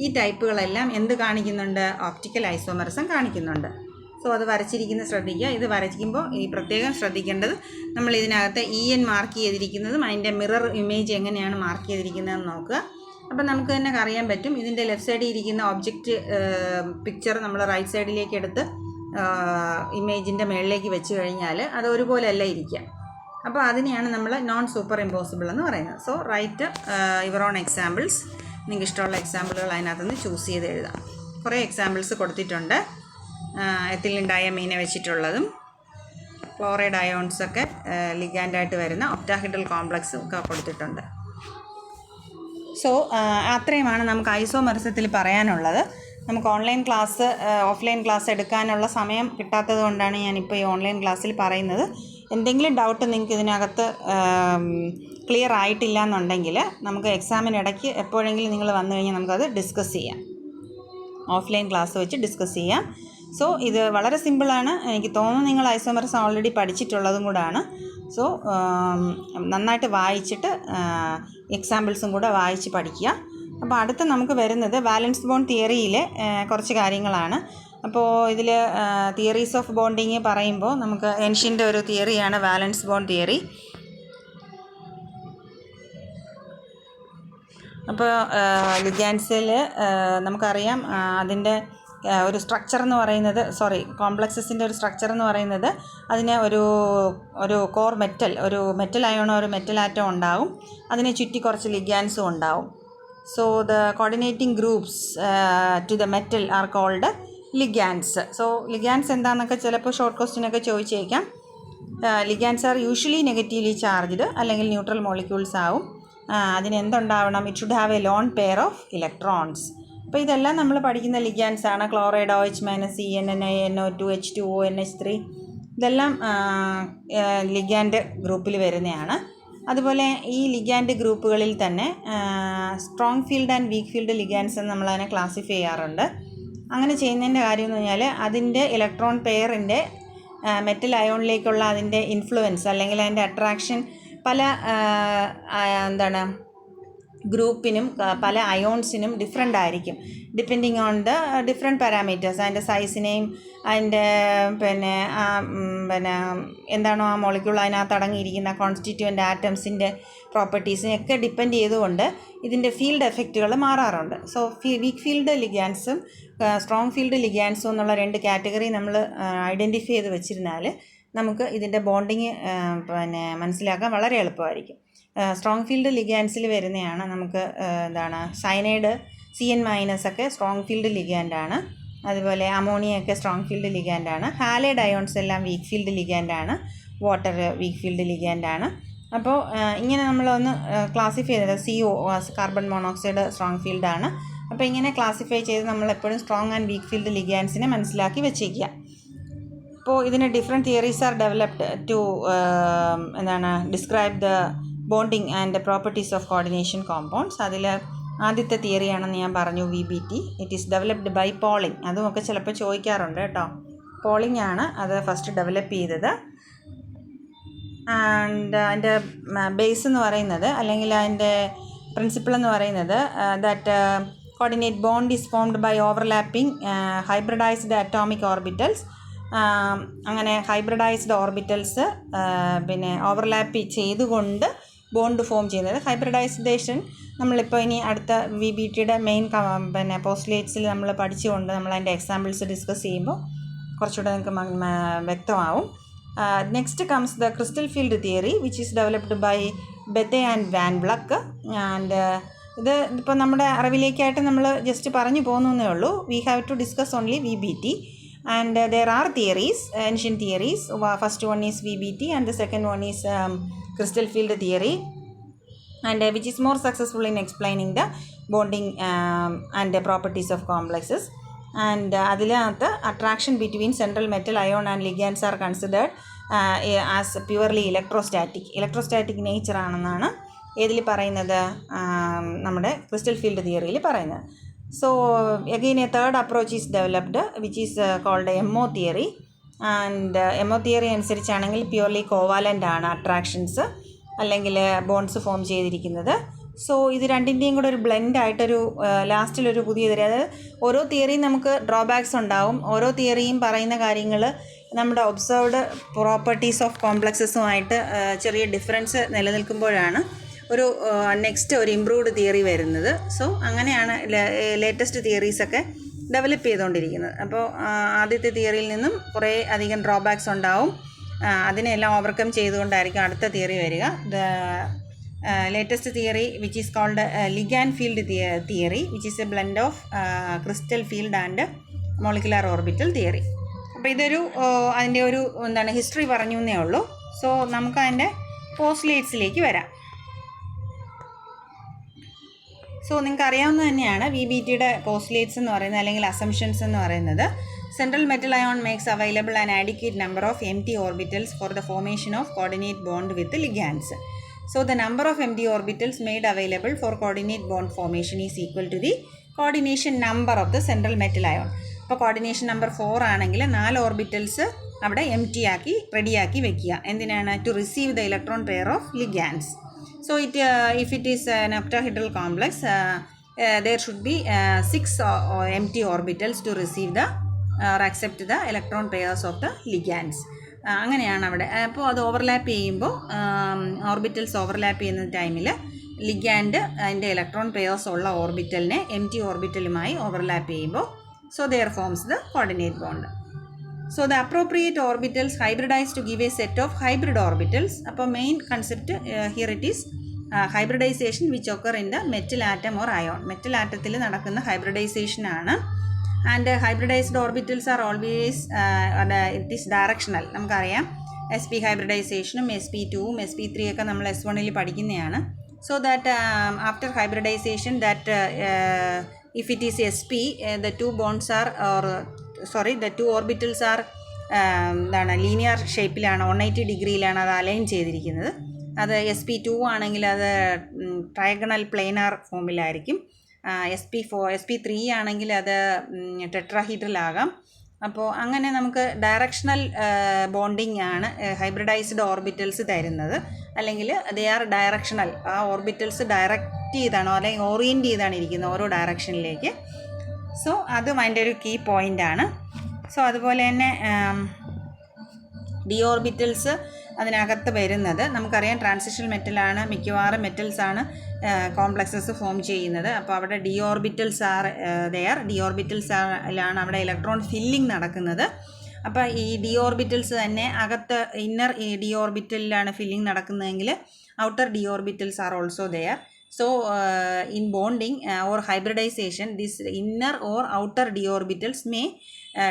ഈ ടൈപ്പുകളെല്ലാം എന്ത് കാണിക്കുന്നുണ്ട്? ഓപ്റ്റിക്കൽ ഐസോമെറിസം കാണിക്കുന്നുണ്ട്. സോ അത് വരച്ചിരിക്കുന്നത് ശ്രദ്ധിക്കുക. ഇത് വരയ്ക്കുമ്പോൾ ഈ പ്രത്യേകം ശ്രദ്ധിക്കേണ്ടത് നമ്മൾ ഇതിനകത്ത് EN മാർക്ക് ചെയ്തിരിക്കുന്നതും അതിൻ്റെ മിറർ ഇമേജ് എങ്ങനെയാണ് മാർക്ക് ചെയ്തിരിക്കുന്നതെന്ന് നോക്കുക. അപ്പം നമുക്ക് തന്നെ അറിയാൻ പറ്റും ഇതിൻ്റെ ലെഫ്റ്റ് സൈഡിൽ ഇരിക്കുന്ന ഒബ്ജക്റ്റ് പിക്ചർ നമ്മൾ റൈറ്റ് സൈഡിലേക്ക് എടുത്ത് ഇമേജിൻ്റെ മുകളിലേക്ക് വെച്ച് കഴിഞ്ഞാൽ അത് ഒരുപോലെയല്ല ഇരിക്കുക. അപ്പോൾ അതിനെയാണ് നമ്മൾ നോൺ സൂപ്പർ ഇമ്പോസിബിൾ എന്ന് പറയുന്നത്. So write your own examples. നിങ്ങൾക്ക് ഇഷ്ടമുള്ള എക്സാമ്പിളുകൾ അതിനകത്തുനിന്ന് ചൂസ് ചെയ്ത് എഴുതാം. കുറേ എക്സാമ്പിൾസ് കൊടുത്തിട്ടുണ്ട്. എത്തിലിൻ ഡയമീനെ വെച്ചിട്ടുള്ളതും ക്ലോറൈഡ് അയോൺസൊക്കെ ലിഗാൻഡായിട്ട് വരുന്ന ഒക്ടാഹെഡ്രൽ കോംപ്ലക്സും ഒക്കെ കൊടുത്തിട്ടുണ്ട്. സോ അത്രയുമാണ് നമുക്ക് ഐസോമെറിസത്തിൽ പറയാനുള്ളത്. നമുക്ക് ഓഫ്ലൈൻ ക്ലാസ് എടുക്കാനുള്ള സമയം കിട്ടാത്തത് കൊണ്ടാണ് ഞാനിപ്പോൾ ഈ ഓൺലൈൻ ക്ലാസ്സിൽ പറയുന്നത്. എന്തെങ്കിലും ഡൗട്ട് നിങ്ങൾക്ക് ഇതിനകത്ത് ക്ലിയർ ആയിട്ടില്ല എന്നുണ്ടെങ്കിൽ നമുക്ക് എക്സാമിനിടയ്ക്ക് എപ്പോഴെങ്കിലും നിങ്ങൾ വന്നു കഴിഞ്ഞാൽ നമുക്കത് ഡിസ്കസ് ചെയ്യാം. ഓഫ്ലൈൻ ക്ലാസ് വെച്ച് ഡിസ്കസ് ചെയ്യാം. സോ ഇത് വളരെ സിമ്പിളാണ്. എനിക്ക് തോന്നുന്നു നിങ്ങൾ ഐസോമെറിസം ഓൾറെഡി പഠിച്ചിട്ടുള്ളതും കൂടാണ്. സോ നന്നായിട്ട് വായിച്ചിട്ട് എക്സാമ്പിൾസും കൂടെ വായിച്ച് പഠിക്കുക. അപ്പോൾ അടുത്ത് നമുക്ക് വരുന്നത് വാലൻസ് ബോണ്ട് തിയറിയിലെ കുറച്ച് കാര്യങ്ങളാണ്. അപ്പോൾ ഇതിൽ തിയറീസ് ഓഫ് ബോണ്ടിങ് പറയുമ്പോൾ നമുക്ക് ഏൻഷ്യൻ്റെ ഒരു തിയറിയാണ് വാലൻസ് ബോണ്ട് തിയറി. അപ്പോൾ ലിഗാൻസിൽ നമുക്കറിയാം അതിൻ്റെ ഒരു സ്ട്രക്ചർ എന്ന് പറയുന്നത് കോംപ്ലക്സസിൻ്റെ ഒരു സ്ട്രക്ചർ എന്ന് പറയുന്നത് അതിന് ഒരു കോർ ഒരു മെറ്റൽ അയോണോ ഒരു മെറ്റൽ ആറ്റം ഉണ്ടാവും. അതിനെ ചുറ്റി കുറച്ച് ലിഗാൻസും ഉണ്ടാവും. So the coordinating groups to the metal are called ligands. So ligands എന്താണെന്നൊക്കെ ചിലപ്പോൾ ഷോർട്ട് ക്വസ്റ്റ്യനൊക്കെ ചോദിച്ചേക്കാം. Ligands are usually negatively charged അല്ലെങ്കിൽ ന്യൂട്രൽ മോളിക്യൂൾസ് ആവും. അതിനെന്തുണ്ടാവണം? It should have a lone pair of electrons. അപ്പോൾ ഇതെല്ലാം നമ്മൾ പഠിക്കുന്ന ലിഗാൻസ് ആണ്. Chloride OH- CnNi NO2 H2O NH3 ഇതെല്ലാം ലിഗാൻഡ് ഗ്രൂപ്പിൽ വരുന്നതാണ്. അതുപോലെ ഈ ലിഗാൻഡ് ഗ്രൂപ്പുകളിൽ തന്നെ strong field and weak field ligands എന്ന് നമ്മളതിനെ ക്ലാസിഫൈ ചെയ്യാറുണ്ട്. അങ്ങനെ ചെയ്യുന്നതിൻ്റെ കാര്യം എന്ന് പറഞ്ഞാൽ അതിൻ്റെ ഇലക്ട്രോൺ പെയറിൻ്റെ മെറ്റൽ അയോണിലേക്കുള്ള അതിൻ്റെ ഇൻഫ്ലുവൻസ് അല്ലെങ്കിൽ അതിൻ്റെ അട്രാക്ഷൻ പല ഗ്രൂപ്പിനും പല അയോൺസിനും ഡിഫറെൻ്റ് ആയിരിക്കും, depending on the different parameters. അതിൻ്റെ സൈസിനെയും അതിൻ്റെ പിന്നെ എന്താണോ ആ മോളിക്യൂൾ അതിനകത്ത് അടങ്ങിയിരിക്കുന്ന കോൺസ്റ്റിറ്റ്യൂവൻ്റ് ആറ്റംസിൻ്റെ പ്രോപ്പർട്ടീസിനെയൊക്കെ ഡിപ്പെൻഡ് ചെയ്തുകൊണ്ട് ഇതിൻ്റെ ഫീൽഡ് എഫക്റ്റുകൾ മാറാറുണ്ട്. സോ വീക്ക് ഫീൽഡ് ലിഗാൻസും സ്ട്രോങ് ഫീൽഡ് ലിഗാൻസും എന്നുള്ള രണ്ട് കാറ്റഗറി നമ്മൾ ഐഡൻറ്റിഫൈ ചെയ്ത് വെച്ചിരുന്നാൽ നമുക്ക് ഇതിൻ്റെ ബോണ്ടിങ് മനസ്സിലാക്കാൻ വളരെ എളുപ്പമായിരിക്കും. സ്ട്രോങ് ഫീൽഡ് ലിഗാൻസിൽ വരുന്നതാണ് നമുക്ക് സയനൈഡ് Cn- ഒക്കെ സ്ട്രോങ് ഫീൽഡ് ലിഗാൻഡാണ്. അതുപോലെ അമോണിയൊക്കെ സ്ട്രോങ് ഫീൽഡ് ലിഗാൻഡാണ്. ഹാലൈഡ് അയോൺസ് എല്ലാം വീക്ക് ഫീൽഡ് ലിഗാൻഡാണ്. വാട്ടർ വീക്ക് ഫീൽഡ് ലിഗാൻഡാണ്. അപ്പോൾ ഇങ്ങനെ നമ്മളൊന്ന് ക്ലാസിഫൈ ചെയ്തത് CO കാർബൺ മോണോക്സൈഡ് സ്ട്രോങ് ഫീൽഡാണ്. അപ്പോൾ ഇങ്ങനെ ക്ലാസിഫൈ ചെയ്ത് നമ്മളെപ്പോഴും സ്ട്രോങ് ആൻഡ് വീക്ക് ഫീൽഡ് ലിഗാൻസിനെ മനസ്സിലാക്കി വെച്ചേക്കുക. അപ്പോൾ ഇതിന് different theories are developed to describe the bonding and properties of coordination compounds. അതിൽ ആദ്യത്തെ തിയറിയാണെന്ന് ഞാൻ പറഞ്ഞു, VBT. It is developed by Pauling. അതുമൊക്കെ ചിലപ്പോൾ ചോദിക്കാറുണ്ട് കേട്ടോ. പോളിങ് ആണ് അത് ഫസ്റ്റ് ഡെവലപ്പ് ചെയ്തത്. ആൻഡ് അതിൻ്റെ ബേസ് എന്ന് പറയുന്നത് അല്ലെങ്കിൽ അതിൻ്റെ പ്രിൻസിപ്പിൾ എന്ന് പറയുന്നത് that coordinate bond is formed by overlapping hybridised atomic orbitals. അങ്ങനെ ഹൈബ്രിഡൈസ്ഡ് ഓർബിറ്റൽസ് ഓവർലാപ്പ് ചെയ്തുകൊണ്ട് ബോണ്ട് ഫോം ചെയ്യുന്നത്. ഹൈബ്രിഡൈസേഷൻ നമ്മളിപ്പോൾ ഇനി അടുത്ത VBTയുടെ മെയിൻ പോസ്റ്റുലേറ്റ്സിൽ നമ്മൾ പഠിച്ചുകൊണ്ട് നമ്മൾ അതിൻ്റെ എക്സാമ്പിൾസ് ഡിസ്കസ് ചെയ്യുമ്പോൾ കുറച്ചുകൂടെ നിങ്ങൾക്ക് വ്യക്തമാവും. Next comes the crystal field theory which is developed by Bethe and Van Vleck. ആൻഡ് ഇത് ഇപ്പോൾ നമ്മുടെ അറിവിലേക്കായിട്ട് നമ്മൾ ജസ്റ്റ് പറഞ്ഞു പോകുന്നേ ഉള്ളൂ. We have to discuss only VBT. And there are theories, ancient theories. First one is VBT and the second one is crystal field theory, and which is more successful in explaining the bonding and the properties of complexes. And അതിനകത്ത് attraction between central metal ion and ligands are considered as purely electrostatic nature ആണെന്നാണ് ഏതിൽ പറയുന്നത്, നമ്മുടെ crystal field തിയറിയിൽ പറയുന്നത്. So again a third approach is developed which is called MO theory. And MO theory അനുസരിച്ചാണെങ്കിൽ purely covalent ആണ് attractions അല്ലെങ്കിൽ bonds form ചെയ്തിരിക്കുന്നത്. സോ ഇത് രണ്ടിൻ്റെയും കൂടെ ഒരു ബ്ലെൻഡായിട്ടൊരു ലാസ്റ്റിലൊരു പുതിയ തിയറി. അതായത് ഓരോ തിയറിയും നമുക്ക് ഡ്രോബാക്സ് ഉണ്ടാവും. ഓരോ തിയറിയും പറയുന്ന കാര്യങ്ങൾ നമ്മുടെ ഒബ്സർവ്ഡ് പ്രോപ്പർട്ടീസ് ഓഫ് കോംപ്ലക്സസുമായിട്ട് ചെറിയ ഡിഫറൻസ് നിലനിൽക്കുമ്പോഴാണ് ഒരു നെക്സ്റ്റ് ഒരു ഇംപ്രൂവ്ഡ് തിയറി വരുന്നത്. സോ അങ്ങനെയാണ് ലേറ്റസ്റ്റ് തിയറീസൊക്കെ ഡെവലപ്പ് ചെയ്തുകൊണ്ടിരിക്കുന്നത്. അപ്പോൾ ആദ്യത്തെ തിയറിയിൽ നിന്നും കുറേ അധികം ഡ്രോബാക്സ് ഉണ്ടാവും. അതിനെല്ലാം ഓവർകം ചെയ്തുകൊണ്ടായിരിക്കും അടുത്ത തിയറി വരിക. The latest theory which is called ligand field theory, which is a blend of crystal field and molecular orbital theory. അപ്പോൾ ഇതൊരു അതിൻ്റെ ഒരു എന്താണ് ഹിസ്റ്ററി പറഞ്ഞു എന്നേ ഉള്ളൂ. സോ നമുക്ക് അതിൻ്റെ പോസ്റ്റ്ലേറ്റ്സിലേക്ക് വരാം. സോ നിങ്ങൾക്ക് അറിയാവുന്നത് തന്നെയാണ് VBTയുടെ പോസ്റ്റ്ലേറ്റ്സ് എന്ന് പറയുന്നത് അല്ലെങ്കിൽ അസംഷൻസ് എന്ന് പറയുന്നത്. Central metal ion makes available an adequate number of empty orbitals for the formation of coordinate bond with ligands. So the number of empty orbitals made available for coordinate bond formation is equal to the coordination number of the central metal ion. അപ്പോൾ coordination number 4 ആണെങ്കിൽ 4 orbitals അവിടെ എംറ്റി ആക്കി റെഡിയാക്കി വെക്കുക. എന്തിനാണ്? To receive the electron pair of ligands. So if it is an octahedral complex, there should be 6 empty orbitals to receive the or accept the electron pairs of the ligands. അങ്ങനെയാണ് അവിടെ. അപ്പോൾ അത് overlap ചെയ്യുമ്പോൾ orbitals overlap ചെയ്യുന്ന ടൈമിൽ ligand അതിൻ്റെ electron pairs ഉള്ള ഓർബിറ്റലിനെ എംറ്റി ഓർബിറ്റലുമായി overlap ചെയ്യുമ്പോൾ so there forms the coordinate bond. So the appropriate orbitals hybridize to give a set of hybrid orbitals. അപ്പോൾ main concept here it is hybridization which occur in the metal atom or ion. Metal ആറ്റത്തിൽ നടക്കുന്ന hybridization ആണ്. And hybridized orbitals are always it is directional. നമുക്കറിയാം SP ഹൈബ്രിഡൈസേഷനും SP2ഉം SP3 ഒക്കെ നമ്മൾ S1ൽ പഠിക്കുന്നതാണ്. So that after hybridization that if it is SP, the two bonds are the two orbitals are എന്താണ് ലീനിയർ ഷേപ്പിലാണ് 180 ഡിഗ്രിയിലാണ് അത് അലൈൻ ചെയ്തിരിക്കുന്നത്. അത് SP2 ആണെങ്കിൽ അത് ട്രയഗണൽ പ്ലെയിനാർ ഫോമിലായിരിക്കും. SP3 ആണെങ്കിൽ അത് ടെട്രാഹീഡ്രൽ ആകാം. അപ്പോൾ അങ്ങനെ നമുക്ക് ഡയറക്ഷണൽ ബോണ്ടിങ് ആണ് ഹൈബ്രിഡൈസ്ഡ് ഓർബിറ്റൽസ് തരുന്നത്. അല്ലെങ്കിൽ ദേ ആർ ഡയറക്ഷണൽ. ആ ഓർബിറ്റൽസ് ഡയറക്റ്റ് ചെയ്താണോ അല്ലെങ്കിൽ ഓറിയൻറ്റ് ചെയ്താണ് ഇരിക്കുന്നത് ഓരോ ഡയറക്ഷനിലേക്ക്. സോ അതും അതിൻ്റെ ഒരു കീ പോയിൻ്റാണ്. സോ അതുപോലെ തന്നെ ഡി ഓർബിറ്റൽസ് അതിനകത്ത് വരുന്നത് നമുക്കറിയാം ട്രാൻസിഷൻ മെറ്റലാണ്. മിക്കവാറും മെറ്റൽസാണ് കോംപ്ലക്സസ് ഫോം ചെയ്യുന്നത്. അപ്പോൾ അവിടെ D orbitals are there. D ഓർബിറ്റൽസിലാണ് അവിടെ ഇലക്ട്രോൺ ഫില്ലിംഗ് നടക്കുന്നത്. അപ്പോൾ ഈ ഡി ഓർബിറ്റൽസ് തന്നെ അകത്ത് ഇന്നർ ഡി ഓർബിറ്റലിലാണ് ഫില്ലിംഗ് നടക്കുന്നതെങ്കിൽ outer D orbitals are also there. So in bonding or hybridization this inner or outer D orbitals may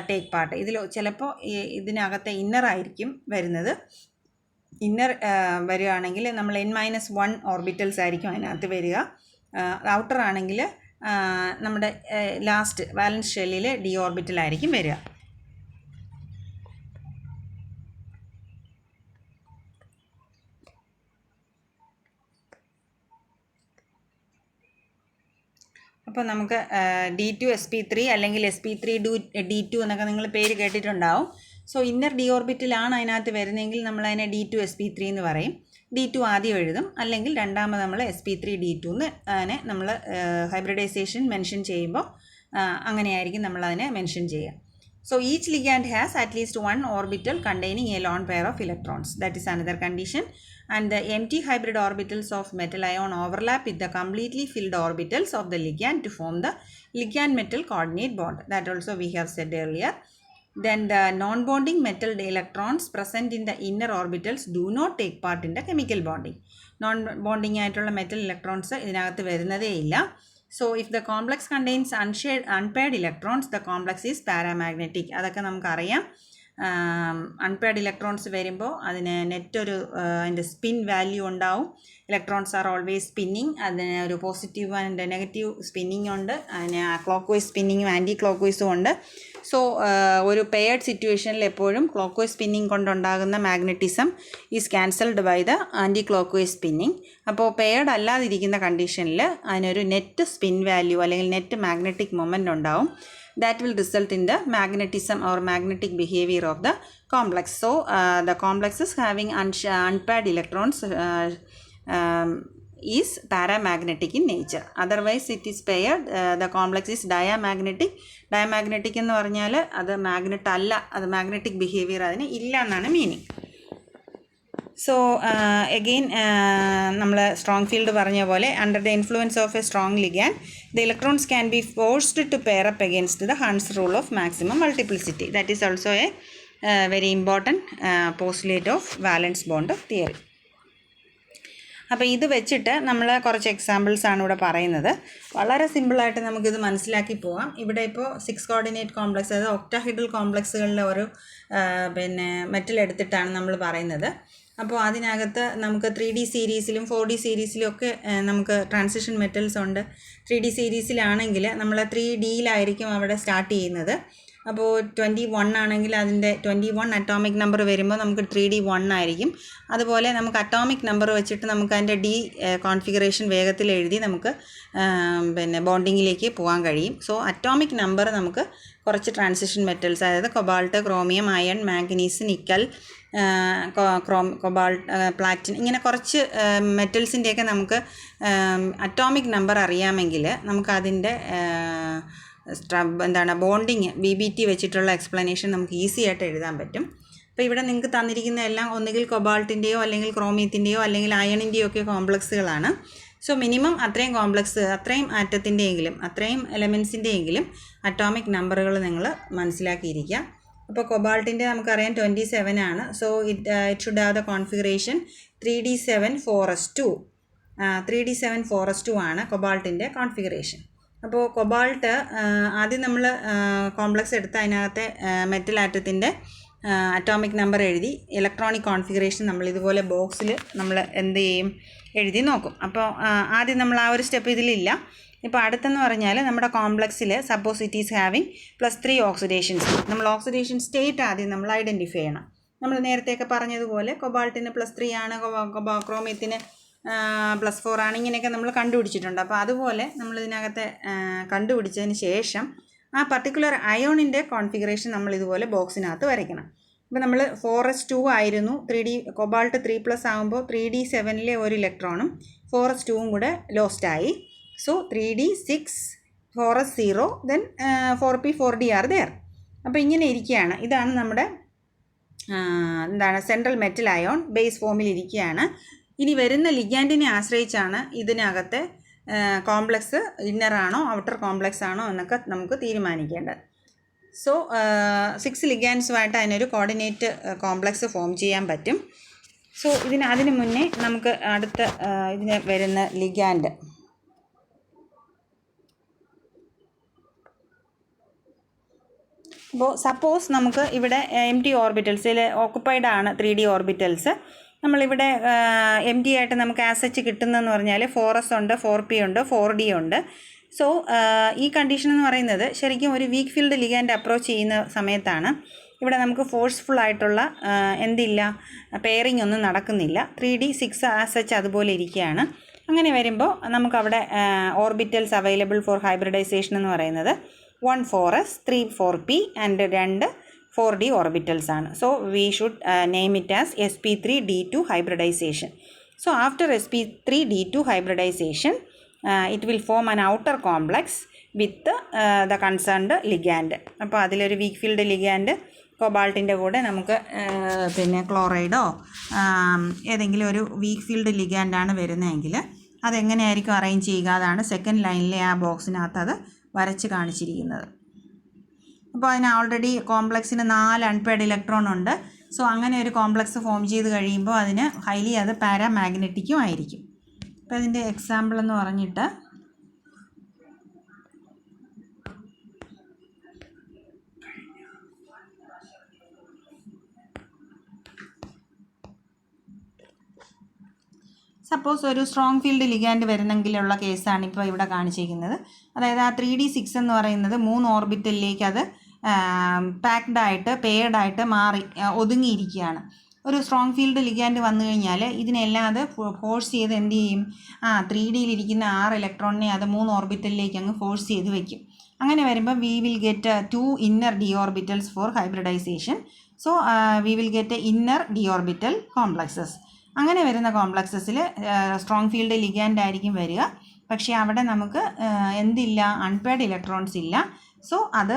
take part. ഇതിൽ ചിലപ്പോൾ ഇതിനകത്തെ ഇന്നർ ആയിരിക്കും വരുന്നത്. ഇന്നർ വരികയാണെങ്കിൽ നമ്മൾ N-1 ഓർബിറ്റൽസ് ആയിരിക്കും അതിനകത്ത് വരിക. ഔട്ടർ ആണെങ്കിൽ നമ്മുടെ ലാസ്റ്റ് വാലൻസ് ഷെല്ലിൽ ഡി ഓർബിറ്റലായിരിക്കും വരിക. അപ്പോൾ നമുക്ക് D2 SP3 അല്ലെങ്കിൽ SP3 D2 എന്നൊക്കെ നിങ്ങൾ പേര് കേട്ടിട്ടുണ്ടാവും. സോ ഇന്നർ ഡി ഓർബിറ്റിലാണ് അതിനകത്ത് വരുന്നതെങ്കിൽ നമ്മൾ അതിനെ D2 SP3 എന്ന് പറയും. D2 ആദ്യം എഴുതും, അല്ലെങ്കിൽ രണ്ടാമത് നമ്മൾ SP3 D2 എന്ന് അതിനെ നമ്മൾ ഹൈബ്രിഡൈസേഷൻ മെൻഷൻ ചെയ്യുമ്പോൾ അങ്ങനെയായിരിക്കും നമ്മളതിനെ മെൻഷൻ ചെയ്യുക. So each ligand has at least one orbital containing a lone pair of electrons. That is another condition. And the empty hybrid orbitals of metal ion overlap with the completely filled orbitals of the ligand to form the ligand metal coordinate bond. That also we have said earlier. Then the non-bonding metal electrons present in the inner orbitals do not take part in the chemical bonding. Non-bonding ആയിട്ടുള്ള metal electrons ഇതിനകത്ത് വരുന്നതേ ഇല്ല. So if the complex contains unpaired electrons, the complex is paramagnetic. അതൊക്കെ നമുക്കറിയാം. Unpaired electrons വരുമ്പോൾ അതിന് നെറ്റൊരു അതിൻ്റെ സ്പിൻ വാല്യൂ ഉണ്ടാവും. Electrons are always spinning. അതിന് ഒരു പോസിറ്റീവ് ആൻഡ് നെഗറ്റീവ് സ്പിന്നിങ് ഉണ്ട്. അതിന് ക്ലോക്ക് വൈസ് സ്പിന്നിങ്ങും ആൻറ്റി ക്ലോക്ക് വൈസും ഉണ്ട്. സോ ഒരു പെയർഡ് സിറ്റുവേഷനിൽ എപ്പോഴും ക്ലോക്ക് വൈസ് സ്പിന്നിങ് കൊണ്ടുണ്ടാകുന്ന magnetism is cancelled by the anti clock vice spinning. അപ്പോൾ പെയർഡ് അല്ലാതിരിക്കുന്ന കണ്ടീഷനിൽ അതിനൊരു നെറ്റ് സ്പിൻ വാല്യൂ അല്ലെങ്കിൽ നെറ്റ് മാഗ്നറ്റിക് മൊമെൻ്റ് ഉണ്ടാവും. That will result in the magnetism or magnetic behavior of the complex. So the complexes having unpaired electrons is paramagnetic in nature. Otherwise it is paired. The complex is diamagnetic. Diamagnetic എന്ന് പറഞ്ഞാൽ അത് magnet അല്ല, അത് magnetic behaviour അതിന് ഇല്ല എന്നാണ് meaning. So again നമ്മൾ strong field പറഞ്ഞ പോലെ under the influence of A strong ligand the electrons can be forced two pair up against the Hund's rule of maximum multiplicity. That is also A very important postulate of വാലൻസ് bond theory. അപ്പോൾ ഇത് വെച്ചിട്ട് നമ്മൾ കുറച്ച് എക്സാമ്പിൾസാണ് ഇവിടെ പറയുന്നത്. വളരെ സിമ്പിളായിട്ട് നമുക്കിത് മനസ്സിലാക്കി പോകാം. ഇവിടെ ഇപ്പോൾ 6 കോർഡിനേറ്റ് കോംപ്ലക്സ്, അതായത് ഒക്ടാഹൈഡ്രൽ കോംപ്ലക്സുകളിലെ ഒരു മെറ്റൽ എടുത്തിട്ടാണ് നമ്മൾ പറയുന്നത്. അപ്പോൾ അതിനകത്ത് നമുക്ക് 3D സീരീസിലും 4D സീരീസിലും ഒക്കെ നമുക്ക് ട്രാൻസിഷൻ മെറ്റൽസ് ഉണ്ട്. 3D സീരീസിലാണെങ്കിൽ നമ്മൾ 3Dയിലായിരിക്കും അവിടെ സ്റ്റാർട്ട് ചെയ്യുന്നത്. അപ്പോൾ 21 ആണെങ്കിൽ അതിൻ്റെ 21 അറ്റോമിക് നമ്പർ വരുമ്പോൾ നമുക്ക് 3D 1 ആയിരിക്കും. അതുപോലെ നമുക്ക് അറ്റോമിക് നമ്പർ വെച്ചിട്ട് നമുക്ക് അതിൻ്റെ D കോൺഫിഗറേഷൻ വേഗത്തിൽ എഴുതി നമുക്ക് ബോണ്ടിങ്ങിലേക്ക് പോകാൻ കഴിയും. സോ അറ്റോമിക് നമ്പർ നമുക്ക് കുറച്ച് ട്രാൻസിഷൻ മെറ്റൽസ്, അതായത് cobalt, chromium, iron, manganese, nickel, cobalt, platinum, ഇങ്ങനെ കുറച്ച് മെറ്റൽസിൻ്റെയൊക്കെ നമുക്ക് അറ്റോമിക് നമ്പർ അറിയാമെങ്കിൽ നമുക്കതിൻ്റെ ബോണ്ടിങ് BBT വെച്ചിട്ടുള്ള എക്സ്പ്ലനേഷൻ നമുക്ക് ഈസി ആയിട്ട് എഴുതാൻ പറ്റും. അപ്പോൾ ഇവിടെ നിങ്ങൾക്ക് തന്നിരിക്കുന്ന എല്ലാം ഒന്നുകിൽ കൊബാൾട്ടിൻ്റെയോ അല്ലെങ്കിൽ ക്രോമിയത്തിൻ്റെയോ അല്ലെങ്കിൽ അയണിൻ്റെയോ ഒക്കെ കോംപ്ലക്സുകളാണ്. സോ മിനിമം അത്രയും കോംപ്ലക്സ്, അത്രയും ആറ്റത്തിൻ്റെയെങ്കിലും അത്രയും എലമെൻസിൻ്റെയെങ്കിലും അറ്റോമിക് നമ്പറുകൾ നിങ്ങൾ മനസ്സിലാക്കിയിരിക്കുക. അപ്പോൾ കൊബാൾട്ടിൻ്റെ നമുക്കറിയാം 27 ആണ്. So it should have the configuration 3D7 4s2. 3D7 4s2 ആണ് കൊബാൾട്ടിൻ്റെ കോൺഫിഗറേഷൻ. അപ്പോൾ കൊബാൾട്ട് ആദ്യം നമ്മൾ കോംപ്ലക്സ് എടുത്ത് അതിനകത്തെ മെറ്റൽ ആറ്റത്തിൻ്റെ അറ്റോമിക് നമ്പർ എഴുതി ഇലക്ട്രോണിക് കോൺഫിഗറേഷൻ നമ്മൾ ഇതുപോലെ ബോക്സിൽ നമ്മൾ എന്ത് ചെയ്യും, എഴുതി നോക്കും. അപ്പോൾ ആദ്യം നമ്മൾ ആ ഒരു സ്റ്റെപ്പ് ഇതിലില്ല. ഇപ്പോൾ അടുത്തെന്ന് പറഞ്ഞാൽ നമ്മുടെ കോംപ്ലക്സിൽ സപ്പോസ് ഇറ്റ് ഈസ് ഹാവിങ് +3 ഓക്സിഡേഷൻസ്. നമ്മൾ ഓക്സിഡേഷൻ സ്റ്റേറ്റ് ആദ്യം നമ്മൾ ഐഡൻറ്റിഫൈ ചെയ്യണം. നമ്മൾ നേരത്തെയൊക്കെ പറഞ്ഞതുപോലെ കൊബാൾട്ടിന് +3 ആണ്, ക്രോമിയത്തിന് +4 ആണ്, ഇങ്ങനെയൊക്കെ നമ്മൾ കണ്ടുപിടിച്ചിട്ടുണ്ട്. അപ്പോൾ അതുപോലെ നമ്മളിതിനകത്തെ കണ്ടുപിടിച്ചതിന് ശേഷം ആ പർട്ടിക്കുലർ അയോണിൻ്റെ കോൺഫിഗറേഷൻ നമ്മൾ ഇതുപോലെ ബോക്സിനകത്ത് വരയ്ക്കണം. ഇപ്പോൾ നമ്മൾ 4s2 ആയിരുന്നു, 3D കൊബാൾട്ട് 3+ ആകുമ്പോൾ 3D7ലെ ഒരു ഇലക്ട്രോണും 4s2 കൂടെ ലോസ്റ്റായി. So 3D6 4s0 then 4p 4d are there. അപ്പോൾ ഇങ്ങനെ ഇരിക്കുകയാണ്. ഇതാണ് നമ്മുടെ സെൻട്രൽ മെറ്റൽ അയോൺ ബേസ് ഫോമിൽ ഇരിക്കുകയാണ്. ഇനി വരുന്ന ലിഗാൻഡിനെ ആശ്രയിച്ചാണ് ഇതിനകത്തെ കോംപ്ലക്സ് ഇന്നറാണോ ഔട്ടർ കോംപ്ലക്സ് ആണോ എന്നൊക്കെ നമുക്ക് തീരുമാനിക്കേണ്ടത്. സോ 6 ലിഗാൻഡ്സുമായിട്ട് അതിനൊരു കോർഡിനേറ്റ് കോംപ്ലക്സ് ഫോം ചെയ്യാൻ പറ്റും. സോ അതിന് മുന്നേ നമുക്ക് അടുത്ത ഇതിന് വരുന്ന ലിഗാൻഡ്, അപ്പോൾ സപ്പോസ് നമുക്ക് ഇവിടെ empty ഓർബിറ്റൽസിൽ ഓക്കുപ്പൈഡ് ആണ് 3D ഓർബിറ്റൽസ്. നമ്മളിവിടെ empty ആയിട്ട് നമുക്ക് ആസച്ച് കിട്ടുന്നതെന്ന് പറഞ്ഞാൽ 4s ഉണ്ട്, 4p ഉണ്ട്, 4d ഉണ്ട്. സോ ഈ കണ്ടീഷൻ എന്ന് പറയുന്നത് ശരിക്കും ഒരു വീക്ക് ഫീൽഡ് ലിഗാൻഡ് അപ്രോച്ച് ചെയ്യുന്ന സമയത്താണ്. ഇവിടെ നമുക്ക് ഫോഴ്സ്ഫുൾ ആയിട്ടുള്ള പെയറിംഗ് ഒന്നും നടക്കുന്നില്ല. 3D6 ആസച്ച് അതുപോലെ ഇരിക്കുകയാണ്. അങ്ങനെ വരുമ്പോൾ നമുക്കവിടെ ഓർബിറ്റൽസ് അവൈലബിൾ ഫോർ ഹൈബ്രിഡൈസേഷൻ എന്ന് പറയുന്നത് 1 4s 3 4p and 2 4d orbitals ആണ്. So we should name it as sp3d2 hybridization. So after sp3d2 hybridization it will form an outer complex with the concerned ligand. അപ്പോൾ അതിലൊരു week field ligand കൊബാൾട്ടിൻ്റെ കൂടെ നമുക്ക് ക്ലോറൈഡോ ഏതെങ്കിലും ഒരു weak field ലിഗാൻഡാണ് വരുന്നതെങ്കിൽ അതെങ്ങനെയായിരിക്കും arrange ചെയ്യുക, അതാണ് സെക്കൻഡ് ലൈനിലെ ആ ബോക്സിനകത്ത് അത് വരച്ച് കാണിച്ചിരിക്കുന്നത്. അപ്പോൾ അതിന് ഓൾറെഡി കോംപ്ലക്സിന് 4 അൺപെയർഡ് ഇലക്ട്രോൺ ഉണ്ട്. സോ അങ്ങനെ ഒരു കോംപ്ലക്സ് ഫോം ചെയ്ത് കഴിയുമ്പോൾ അതിന് ഹൈലി അത് പാരാമാഗ്നറ്റിക്കും ആയിരിക്കും. അപ്പോൾ അതിൻ്റെ എക്സാമ്പിൾ എന്ന് പറഞ്ഞിട്ട് സപ്പോസ് ഒരു സ്ട്രോങ് ഫീൽഡ് ലിഗാൻഡ് വരുന്നെങ്കിലുള്ള കേസാണ് ഇപ്പോൾ ഇവിടെ കാണിച്ചിരിക്കുന്നത്. അതായത് ആ 3D6 എന്ന് പറയുന്നത് 3 ഓർബിറ്റലിലേക്ക് അത് പാക്ഡായിട്ട് പെയർഡായിട്ട് മാറി ഒതുങ്ങിയിരിക്കുകയാണ്. ഒരു സ്ട്രോങ് ഫീൽഡ് ലിഗാൻഡ് വന്നു കഴിഞ്ഞാൽ ഇതിനെല്ലാം അത് ഫോഴ്സ് ചെയ്ത് എന്ത് ചെയ്യും, 3Dയിലിരിക്കുന്ന 6 ഇലക്ട്രോണിനെ അത് 3 ഓർബിറ്റലിലേക്ക് അങ്ങ് ഫോഴ്സ് ചെയ്ത് വയ്ക്കും. അങ്ങനെ വരുമ്പോൾ we will get 2 inner d orbitals for hybridisation. So we will get inner d orbital complexes. അങ്ങനെ വരുന്ന കോംപ്ലക്സസിൽ സ്ട്രോങ് ഫീൽഡ് ലിഗാൻഡ് ആയിരിക്കും വരിക. പക്ഷേ അവിടെ നമുക്ക് എന്തില്ല, അൺപെയർഡ് ഇലക്ട്രോൺസ് ഇല്ല. സോ അത്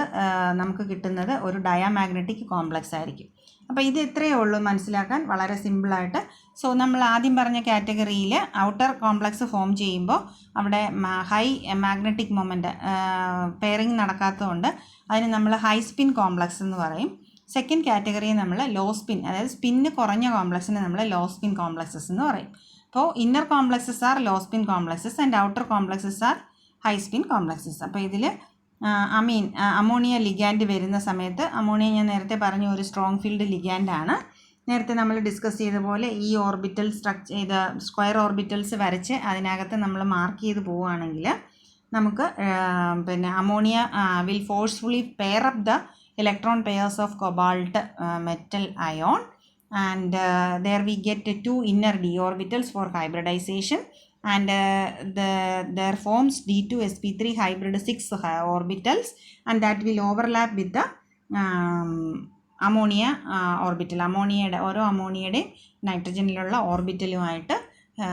നമുക്ക് കിട്ടുന്നത് ഒരു ഡയാമാഗ്നറ്റിക് കോംപ്ലക്സ് ആയിരിക്കും. അപ്പോൾ ഇത് ഇത്രയേ ഉള്ളൂ മനസ്സിലാക്കാൻ, വളരെ സിമ്പിളായിട്ട്. സോ നമ്മൾ ആദ്യം പറഞ്ഞ കാറ്റഗറിയിൽ ഔട്ടർ കോംപ്ലക്സ് ഫോം ചെയ്യുമ്പോൾ അവിടെ ഹൈ മാഗ്നറ്റിക് മൊമെൻ്റ് പെയറിങ് നടക്കാത്തതുകൊണ്ട് അതിന് നമ്മൾ ഹൈ സ്പിൻ കോംപ്ലക്സ് എന്ന് പറയും. സെക്കൻഡ് കാറ്റഗറിയെ നമ്മൾ ലോ സ്പിൻ, അതായത് സ്പിന്ന് കുറഞ്ഞ കോംപ്ലക്സിനെ നമ്മൾ ലോ സ്പിൻ കോംപ്ലക്സസ് എന്ന് പറയും. അപ്പോൾ inner complexes are low spin complexes and outer complexes are high spin complexes. അപ്പോൾ ഇതിൽ അമോണിയ ലിഗാൻഡ് വരുന്ന സമയത്ത്, അമോണിയ ഞാൻ നേരത്തെ പറഞ്ഞ ഒരു സ്ട്രോങ് ഫീൽഡ് ലിഗാൻഡാണ്. നേരത്തെ നമ്മൾ ഡിസ്കസ് ചെയ്ത പോലെ ഈ ഓർബിറ്റൽ ഇത് സ്ക്വയർ ഓർബിറ്റൽസ് വരച്ച് അതിനകത്ത് നമ്മൾ മാർക്ക് ചെയ്ത് പോവുകയാണെങ്കിൽ നമുക്ക് പിന്നെ ammonia will forcefully pair up the electron pairs of cobalt metal ion and there we get two inner d orbitals for hybridization and there forms d2sp3 hybrid 6 orbitals and that will overlap with the ammonia orbital. അമോണിയയുടെ ഓരോ അമോണിയയുടെ നൈട്രജനിലുള്ള ഓർബിറ്റലുമായിട്ട്,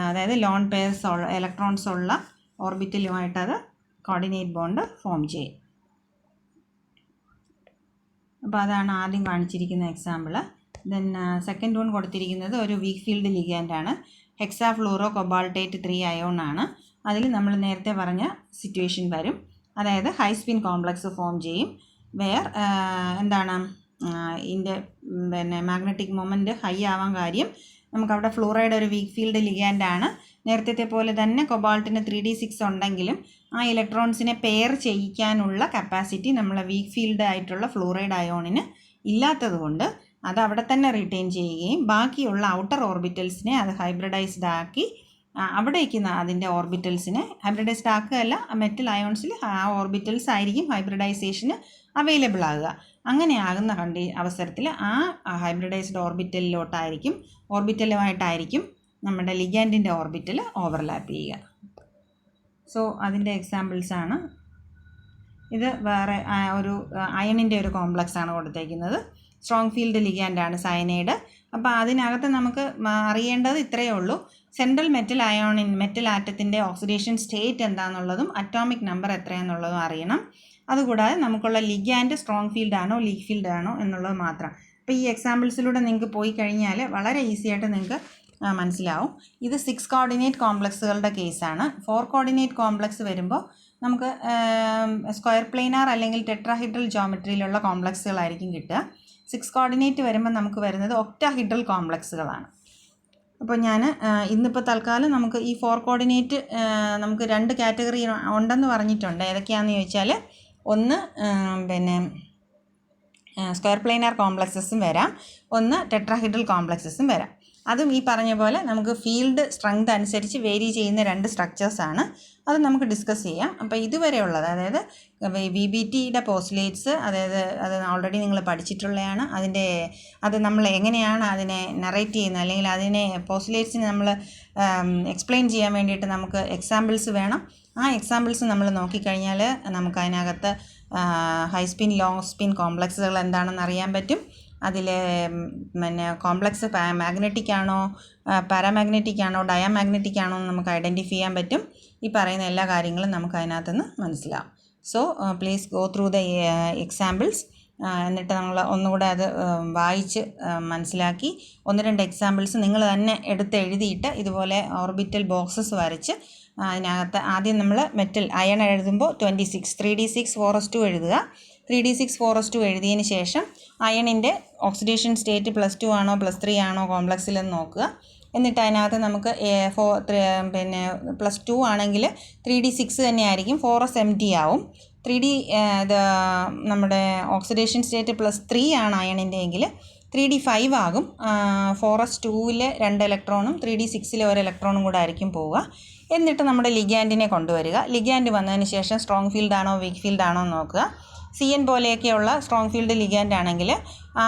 അതായത് loan pairs ഉള്ള electrons ഉള്ള ഓർബിറ്റലുമായിട്ട് അത് coordinate bond form ചെയ്യും. അപ്പോൾ അതാണ് ആദ്യം കാണിച്ചിരിക്കുന്ന എക്സാമ്പിൾ. ദെൻ സെക്കൻഡ് വൺ കൊടുത്തിരിക്കുന്നത് ഒരു വീക്ക് ഫീൽഡ് ലിഗാൻഡാണ്. ഹെക്സാ ഫ്ലൂറോ കൊബാൾട്ടേറ്റ് 3 അയോൺ ആണ്. അതിൽ നമ്മൾ നേരത്തെ പറഞ്ഞ സിറ്റുവേഷൻ വരും, അതായത് ഹൈ സ്പിൻ കോംപ്ലക്സ് ഫോം ചെയ്യും. എന്താണ് ഇതിൻ്റെ പിന്നെ മാഗ്നറ്റിക് മൊമെൻറ്റ് ഹൈ ആവാൻ കാര്യം, നമുക്കവിടെ ഫ്ലൂറൈഡ് ഒരു വീക്ക് ഫീൽഡ് ലിഗാൻഡാണ്. നേരത്തെ പോലെ തന്നെ കൊബാൾട്ടിന് 3d6 ഉണ്ടെങ്കിലും ആ ഇലക്ട്രോൺസിനെ പെയർ ചെയ്യിക്കാനുള്ള കപ്പാസിറ്റി നമ്മളെ വീക്ക് ഫീൽഡ് ആയിട്ടുള്ള ഫ്ലൂറൈഡ് അയോണിന് ഇല്ലാത്തത് കൊണ്ട് അത് അവിടെ തന്നെ റിട്ടൈൻ ചെയ്യുകയും ബാക്കിയുള്ള ഔട്ടർ ഓർബിറ്റൽസിനെ അത് ഹൈബ്രിഡൈസ്ഡ് ആക്കി അവിടേക്ക് അതിൻ്റെ ഓർബിറ്റൽസിനെ ഹൈബ്രിഡൈസ്ഡ് ആക്കുകയല്ല, മെറ്റൽ അയോൺസിൽ ആ ഓർബിറ്റൽസ് ആയിരിക്കും ഹൈബ്രിഡൈസേഷന് അവൈലബിൾ ആകുക. അങ്ങനെ ആകുന്ന അവസരത്തിൽ ആ ഹൈബ്രിഡൈസ്ഡ് ഓർബിറ്റലുമായിട്ടായിരിക്കും നമ്മുടെ ലിഗാൻഡിൻ്റെ ഓർബിറ്റൽ ഓവർലാപ്പ് ചെയ്യുക. സോ അതിൻ്റെ എക്സാമ്പിൾസാണ് ഇത്. വേറെ ഒരു അയണിൻ്റെ ഒരു കോംപ്ലക്സ് ആണ് കൊടുത്തേക്കുന്നത്. സ്ട്രോങ് ഫീൽഡ് ലിഗാൻഡാണ് സയനൈഡ്. അപ്പോൾ അതിനകത്ത് നമുക്ക് അറിയേണ്ടത് ഇത്രയേ ഉള്ളൂ, സെൻട്രൽ മെറ്റൽ ആറ്റത്തിൻ്റെ ഓക്സിഡേഷൻ സ്റ്റേറ്റ് എന്താണെന്നുള്ളതും അറ്റോമിക് നമ്പർ എത്രയാണെന്നുള്ളതും അറിയണം. അതുകൂടാതെ നമുക്കുള്ള ലിഗാൻഡ് സ്ട്രോങ് ഫീൽഡാണോ ലീക്ക് ഫീൽഡാണോ എന്നുള്ളത് മാത്രം. അപ്പോൾ ഈ എക്സാമ്പിൾസിലൂടെ നിങ്ങൾക്ക് പോയി കഴിഞ്ഞാൽ വളരെ ഈസി ആയിട്ട് നിങ്ങൾക്ക് മനസ്സിലാവും. ഇത് 6 കോർഡിനേറ്റ് കോംപ്ലക്സുകളുടെ കേസാണ്. 4 കോർഡിനേറ്റ് കോംപ്ലക്സ് വരുമ്പോൾ നമുക്ക് സ്ക്വയർ പ്ലെയിനാർ അല്ലെങ്കിൽ ടെട്രാഹിഡ്രൽ ജോമെട്രിയിലുള്ള കോംപ്ലക്സുകളായിരിക്കും കിട്ടുക. 6 കോർഡിനേറ്റ് വരുമ്പോൾ നമുക്ക് വരുന്നത് ഒക്ടാഹിഡ്രൽ കോംപ്ലക്സുകളാണ്. അപ്പോൾ ഞാൻ ഇന്നിപ്പോൾ തൽക്കാലം നമുക്ക് ഈ 4 കോർഡിനേറ്റ് നമുക്ക് 2 കാറ്റഗറി ഉണ്ടെന്ന് പറഞ്ഞിട്ടുണ്ട്. ഏതൊക്കെയാണെന്ന് ചോദിച്ചാൽ, ഒന്ന് പിന്നെ സ്ക്വയർ പ്ലെയിനാർ കോംപ്ലക്സസും വരാം, ഒന്ന് ടെട്രാഹിഡ്രൽ കോംപ്ലക്സസും വരാം. അതും ഈ പറഞ്ഞ പോലെ നമുക്ക് ഫീൽഡ് സ്ട്രെങ്ത് അനുസരിച്ച് വേരി ചെയ്യുന്ന 2 സ്ട്രക്ചേഴ്സാണ്. അത് നമുക്ക് ഡിസ്കസ് ചെയ്യാം. അപ്പോൾ ഇതുവരെയുള്ളത്, അതായത് VBTയുടെ പോസ്റ്റുലേറ്റ്സ്, അത് ഓൾറെഡി നിങ്ങൾ പഠിച്ചിട്ടുള്ളതാണ്. അത് നമ്മൾ എങ്ങനെയാണ് അതിനെ നറേറ്റ് ചെയ്യുന്നത്, അല്ലെങ്കിൽ അതിനെ പോസ്റ്റുലേറ്റ്സിനെ നമ്മൾ എക്സ്പ്ലെയിൻ ചെയ്യാൻ വേണ്ടിയിട്ട് നമുക്ക് എക്സാമ്പിൾസ് വേണം. ആ എക്സാമ്പിൾസ് നമ്മൾ നോക്കിക്കഴിഞ്ഞാൽ നമുക്ക് അതിനകത്ത് ഹൈ സ്പിൻ ലോങ് സ്പിൻ കോംപ്ലക്സുകൾ എന്താണെന്ന് അറിയാൻ പറ്റും. അതിൽ പിന്നെ കോംപ്ലക്സ് മാഗ്നറ്റിക് ആണോ പാരാമാഗ്നറ്റിക് ആണോ ഡയാമാഗ്നറ്റിക് ആണോ എന്ന് നമുക്ക് ഐഡൻറ്റിഫൈ ചെയ്യാൻ പറ്റും. ഈ പറയുന്ന എല്ലാ കാര്യങ്ങളും നമുക്ക് അതിനകത്തുനിന്ന് മനസ്സിലാവും. So please go through the examples. എന്നിട്ട് നമ്മൾ ഒന്നുകൂടെ അത് വായിച്ച് മനസ്സിലാക്കി 1-2 എക്സാമ്പിൾസ് നിങ്ങൾ തന്നെ എഴുതിയിട്ട് ഇതുപോലെ ഓർബിറ്റൽ ബോക്സസ് വരച്ച് അതിനകത്ത് ആദ്യം നമ്മൾ മെറ്റൽ അയൺ എഴുതുമ്പോൾ 26 3d6 4s2 എഴുതുക. 3d6 4s2 എഴുതിയതിന് ശേഷം അയണിൻ്റെ ഓക്സിഡേഷൻ സ്റ്റേറ്റ് +2 ആണോ +3 ആണോ കോംപ്ലക്സിലെന്ന് നോക്കുക. എന്നിട്ട് അതിനകത്ത് നമുക്ക് പിന്നെ +2 ആണെങ്കിൽ 3d6 തന്നെയായിരിക്കും, 4s empty ആവും. 3d ഇത് നമ്മുടെ ഓക്സിഡേഷൻ സ്റ്റേറ്റ് +3 ആണ് അയണിൻ്റെ എങ്കിൽ 3d5 ആകും. 4s2ൽ 2 ഇലക്ട്രോണും 3d6ൽ 1 ഇലക്ട്രോണും കൂടെ ആയിരിക്കും പോവുക. എന്നിട്ട് നമ്മുടെ ലിഗാൻഡിനെ കൊണ്ടുവരിക. ലിഗാൻഡ് വന്നതിന് ശേഷം സ്ട്രോങ് ഫീൽഡ് ആണോ വീക്ക് ഫീൽഡ് ആണോ എന്ന് നോക്കുക. CN പോലെയൊക്കെയുള്ള സ്ട്രോങ് ഫീൽഡ് ലിഗാൻഡ് ആണെങ്കിൽ ആ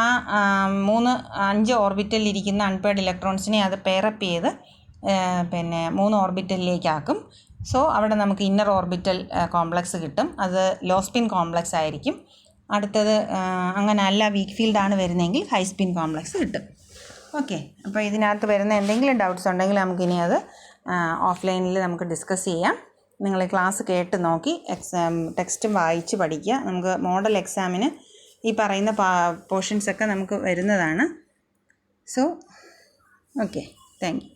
3-5 ഓർബിറ്റലിരിക്കുന്ന അൺപെയർഡ് ഇലക്ട്രോൺസിനെ അത് പെയറപ്പ് ചെയ്ത് പിന്നെ 3 ഓർബിറ്റലിലേക്കാക്കും. സോ അവിടെ നമുക്ക് ഇന്നർ ഓർബിറ്റൽ കോംപ്ലക്സ് കിട്ടും. അത് ലോ സ്പിൻ കോംപ്ലക്സ് ആയിരിക്കും. അടുത്തത് അങ്ങനെ അല്ല, വീക്ക് ഫീൽഡാണ് വരുന്നതെങ്കിൽ ഹൈ സ്പിൻ കോംപ്ലക്സ് കിട്ടും. ഓക്കെ, അപ്പോൾ ഇതിനകത്ത് വരുന്ന എന്തെങ്കിലും ഡൗട്ട്സ് ഉണ്ടെങ്കിൽ നമുക്കിനി അത് ഓഫ്ലൈനിൽ നമുക്ക് ഡിസ്കസ് ചെയ്യാം. നിങ്ങൾ ക്ലാസ് കേട്ട് നോക്കി ടെക്സ്റ്റും വായിച്ച് പഠിക്കുക. നമുക്ക് മോഡൽ എക്സാമിന് ഈ പറയുന്ന പോർഷൻസൊക്കെ നമുക്ക് വരുന്നതാണ്. So okay, thank you.